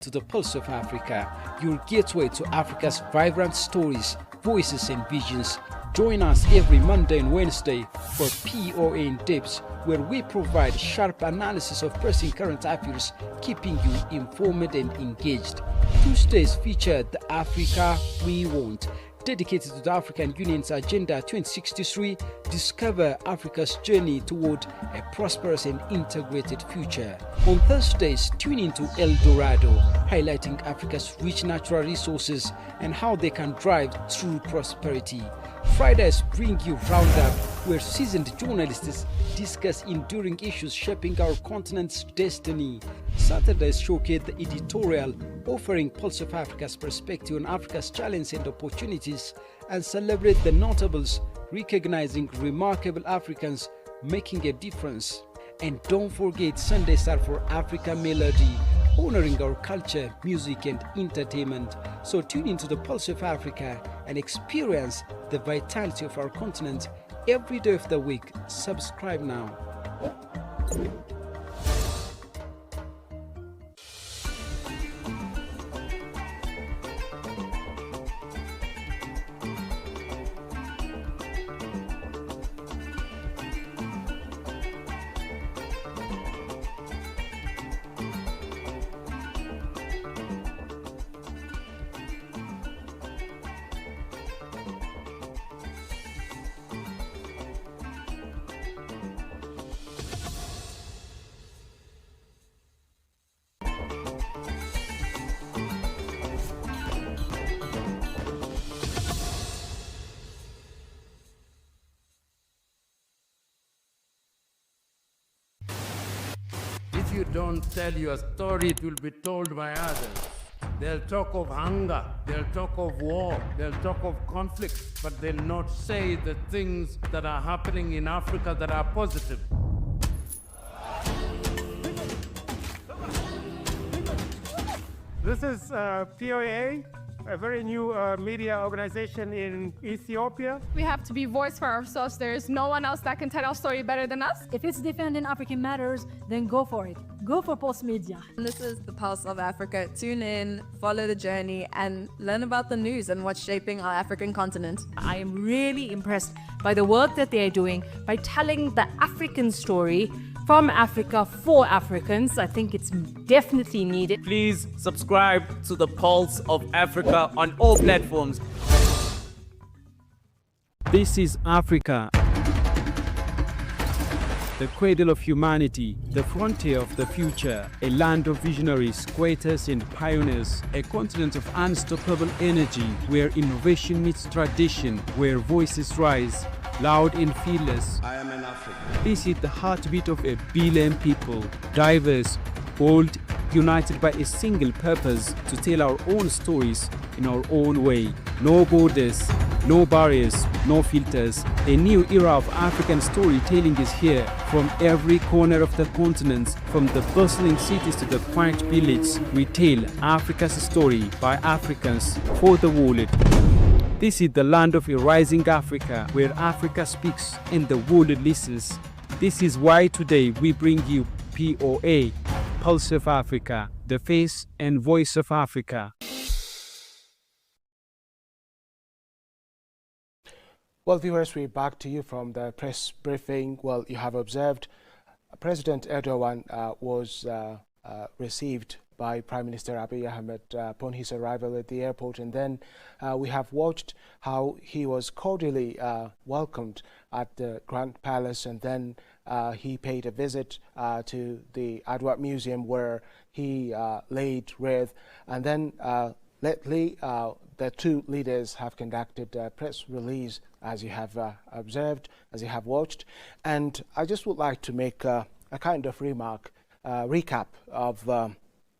to the Pulse of Africa, your gateway to Africa's vibrant stories, voices and visions. Join us every Monday and Wednesday for POA in Depth, where we provide sharp analysis of pressing current affairs, keeping you informed and engaged. Tuesdays feature the Africa We Want, dedicated to the African Union's Agenda 2063, discover Africa's journey toward a prosperous and integrated future. On Thursdays, tune into El Dorado, highlighting Africa's rich natural resources and how they can drive true prosperity. Fridays bring you Roundup, where seasoned journalists discuss enduring issues shaping our continent's destiny. Saturdays showcase the editorial, offering Pulse of Africa's perspective on Africa's challenges and opportunities, and celebrate the notables, recognizing remarkable Africans making a difference. And don't forget, Sundays are for Africa Melody, honoring our culture, music and entertainment. So tune into the Pulse of Africa and experience the vitality of our continent every day of the week. Subscribe now. If you don't tell your story, it will be told by others. They'll talk of hunger, they'll talk of war, they'll talk of conflict, but they'll not say the things that are happening in Africa that are positive. This is POA, a very new media organization in Ethiopia. We have to be voice for ourselves. There is no one else that can tell our story better than us. If it's defending African matters, then go for it. Go for Pulse Media. This is the Pulse of Africa. Tune in, follow the journey, and learn about the news and what's shaping our African continent. I am really impressed by the work that they are doing by telling the African story from Africa for Africans. I think it's definitely needed. Please subscribe to the Pulse of Africa on all platforms. This is Africa, the cradle of humanity, the frontier of the future, a land of visionaries, creators and pioneers, a continent of unstoppable energy where innovation meets tradition, where voices rise, loud and fearless. I am an African. This is the heartbeat of a billion people, diverse, bold, united by a single purpose to tell our own stories in our own way. No borders, no barriers, no filters. A new era of African storytelling is here. From every corner of the continent, from the bustling cities to the quiet village, we tell Africa's story by Africans for the world. This is the land of a rising Africa, where Africa speaks and the world listens. This is why today we bring you POA, Pulse of Africa, the face and voice of Africa. Well, viewers, we're back to you from the press briefing. Well, you have observed President Erdogan was received by Prime Minister Abiy Ahmed upon his arrival at the airport, and then we have watched how he was cordially welcomed at the Grand Palace, and then he paid a visit to the Adwa Museum where he laid wreath, and then lately the two leaders have conducted a press release, as you have observed, as you have watched, and I just would like to make a kind of recap of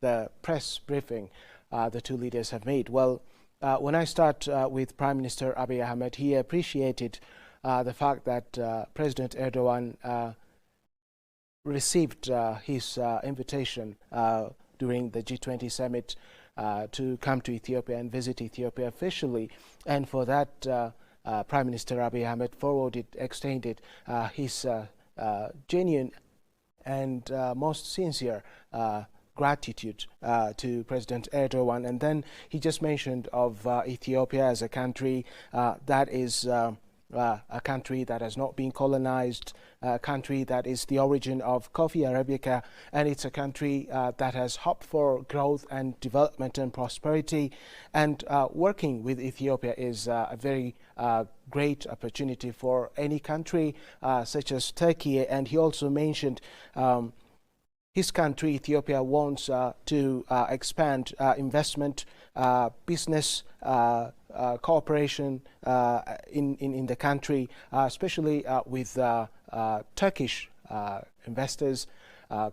the press briefing the two leaders have made. Well, when I start with Prime Minister Abiy Ahmed, he appreciated the fact that President Erdogan received his invitation during the G20 summit to come to Ethiopia and visit Ethiopia officially, and for that Prime Minister Abiy Ahmed extended his genuine and most sincere gratitude to President Erdogan. And then he just mentioned of Ethiopia as a country that is a country that has not been colonized, a country that is the origin of coffee Arabica, and it's a country that has hoped for growth and development and prosperity. And working with Ethiopia is a very great opportunity for any country such as Turkey. And he also mentioned his country, Ethiopia, wants to expand investment, business, cooperation in the country, especially with Turkish investors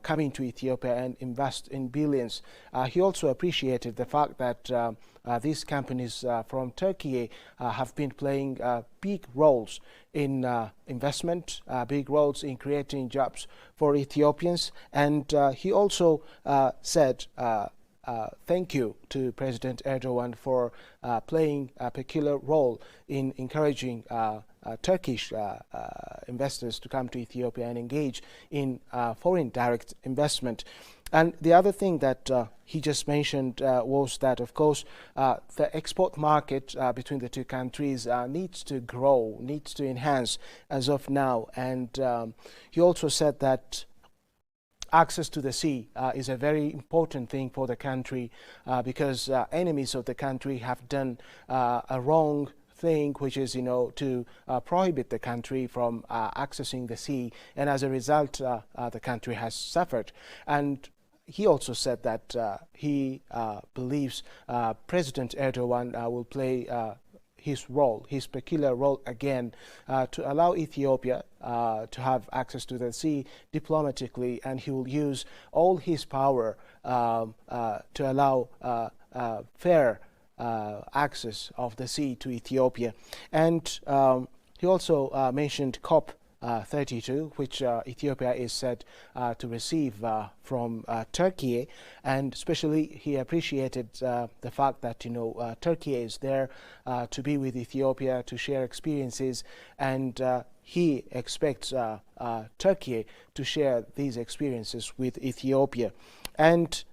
coming to Ethiopia and invest in billions. He also appreciated the fact that these companies from Turkey have been playing big roles in investment, big roles in creating jobs for Ethiopians. And he also said thank you to President Erdogan for playing a peculiar role in encouraging Turkish investors to come to Ethiopia and engage in foreign direct investment. And the other thing that he just mentioned was that, of course, the export market between the two countries needs to grow, needs to enhance as of now. And he also said that access to the sea is a very important thing for the country because enemies of the country have done a wrong thing, which is, to prohibit the country from accessing the sea, and as a result, the country has suffered. And he also said that he believes President Erdogan will play his role, his peculiar role again, to allow Ethiopia to have access to the sea diplomatically, and he will use all his power to allow fair access of the sea to Ethiopia. And he also mentioned COP32, which Ethiopia is said to receive from Turkey, and especially he appreciated the fact that Turkey is there to be with Ethiopia, to share experiences, and he expects Turkey to share these experiences with Ethiopia. And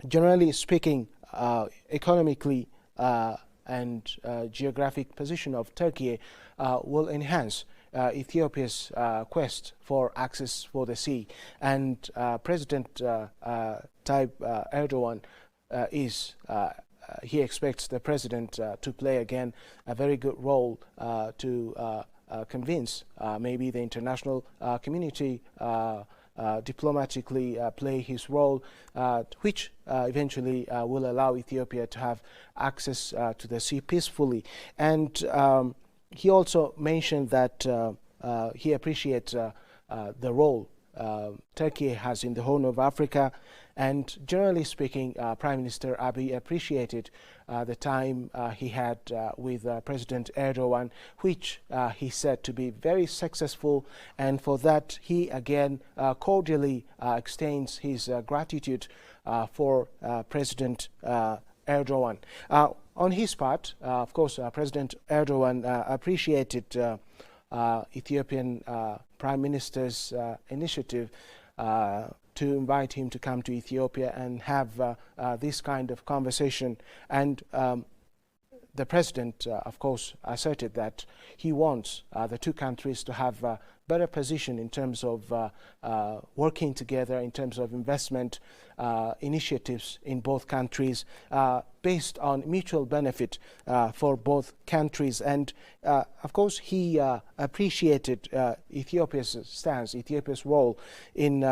generally speaking, economically and geographic position of Turkey will enhance Ethiopia's quest for access for the sea. And President Tayyip Erdogan he expects the president to play again a very good role to convince maybe the international community diplomatically play his role, which eventually will allow Ethiopia to have access to the sea peacefully. And he also mentioned that he appreciates the role Turkey has in the Horn of Africa, and generally speaking, Prime Minister Abiy appreciated the time he had with President Erdogan, which he said to be very successful, and for that he again cordially extends his gratitude for President Erdogan. On his part, of course, President Erdogan appreciated Ethiopian Prime Minister's initiative to invite him to come to Ethiopia and have this kind of conversation. And the president, of course, asserted that he wants the two countries to have a better position in terms of working together, in terms of investment initiatives in both countries, based on mutual benefit for both countries. And of course, he appreciated Ethiopia's stance, Ethiopia's role in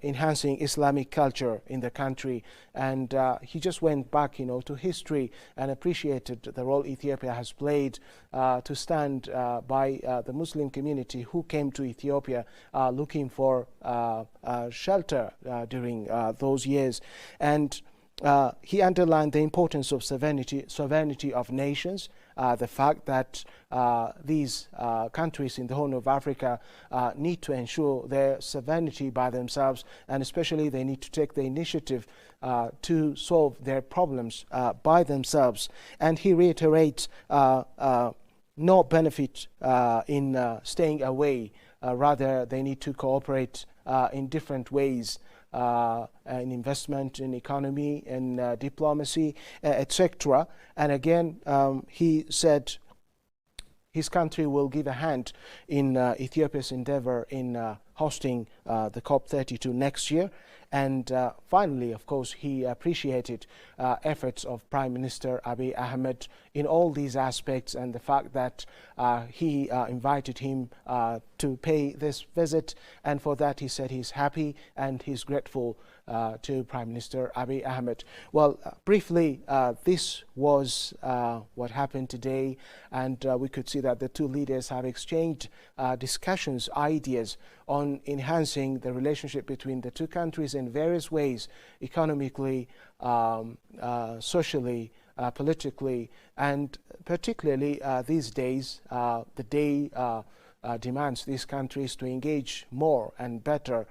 enhancing Islamic culture in the country, and he just went back, to history and appreciated the role Ethiopia has played to stand by the Muslim community who came to Ethiopia looking for shelter during those years. And he underlined the importance of sovereignty of nations, the fact that these countries in the Horn of Africa need to ensure their sovereignty by themselves, and especially they need to take the initiative to solve their problems by themselves. And he reiterates no benefit in staying away, rather they need to cooperate in different ways in investment, in economy, in diplomacy, etc. And again, he said his country will give a hand in Ethiopia's endeavor in hosting the COP32 next year. And finally, of course, he appreciated efforts of Prime Minister Abiy Ahmed in all these aspects, and the fact that he invited him to pay this visit, and for that he said he's happy and he's grateful to Prime Minister Abiy Ahmed. Well, briefly, this was what happened today, and we could see that the two leaders have exchanged discussions, ideas on enhancing the relationship between the two countries in various ways, economically, socially, politically, and particularly these days, the day demands these countries to engage more and better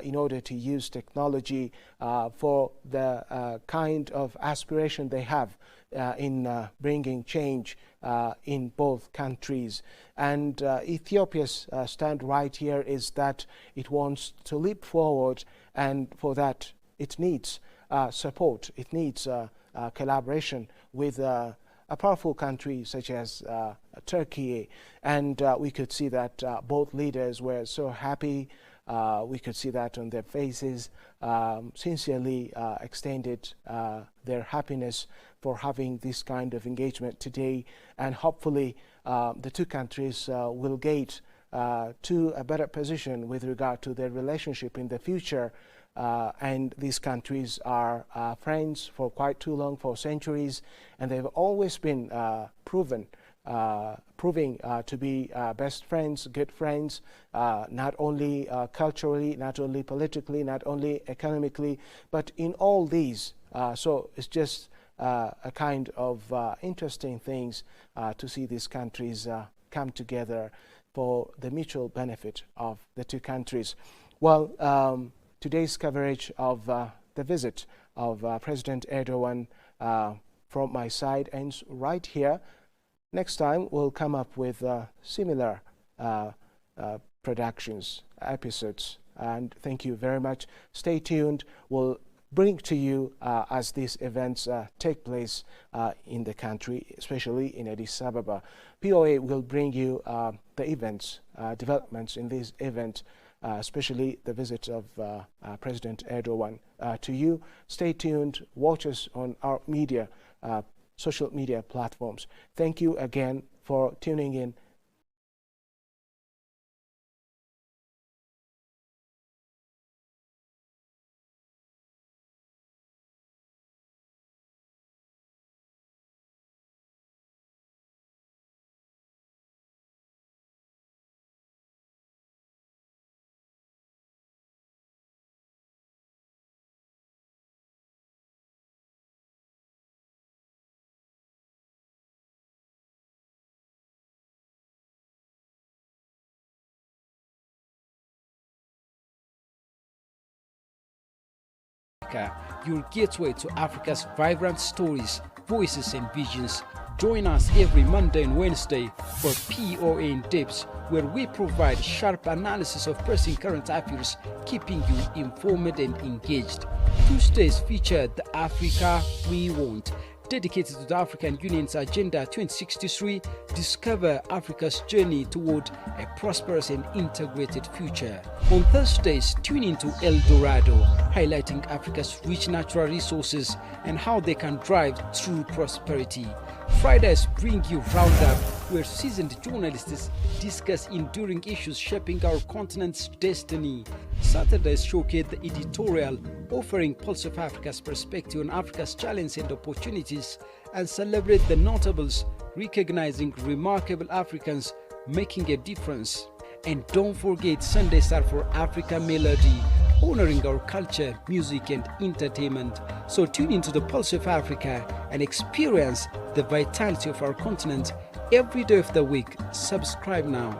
in order to use technology for the kind of aspiration they have in bringing change in both countries. And Ethiopia's stand right here is that it wants to leap forward, and for that it needs support, it needs collaboration with a powerful country such as Turkey. And we could see that both leaders were so happy. We could see that on their faces, sincerely extended their happiness for having this kind of engagement today. And hopefully the two countries will get to a better position with regard to their relationship in the future. And these countries are friends for quite too long, for centuries, and they've always been proving to be best friends, good friends, not only culturally, not only politically, not only economically, but in all these. So it's just a kind of interesting things to see these countries come together for the mutual benefit of the two countries. Well, today's coverage of the visit of President Erdogan from my side ends right here. Next time we'll come up with similar productions, episodes, and thank you very much. Stay tuned. We'll bring to you as these events take place in the country, especially in Addis Ababa. POA will bring you the events, developments in this event, especially the visit of President Erdogan to you. Stay tuned. Watch us on our media, social media platforms. Thank you again for tuning in. Your gateway to Africa's vibrant stories, voices and visions. Join us every Monday and Wednesday for POA in Depth, where we provide sharp analysis of pressing current affairs, keeping you informed and engaged. Tuesdays feature the Africa We Want, dedicated to the African Union's Agenda 2063, discover Africa's journey toward a prosperous and integrated future. On Thursdays, tune into El Dorado, highlighting Africa's rich natural resources and how they can drive true prosperity. Fridays bring you Roundup, where seasoned journalists discuss enduring issues shaping our continent's destiny. Saturdays showcase the editorial, offering Pulse of Africa's perspective on Africa's challenges and opportunities, and celebrate the notables, recognizing remarkable Africans making a difference. And don't forget Sundays are for Africa Melody, honoring our culture, music and entertainment. So tune into the Pulse of Africa and experience the vitality of our continent every day of the week. Subscribe now.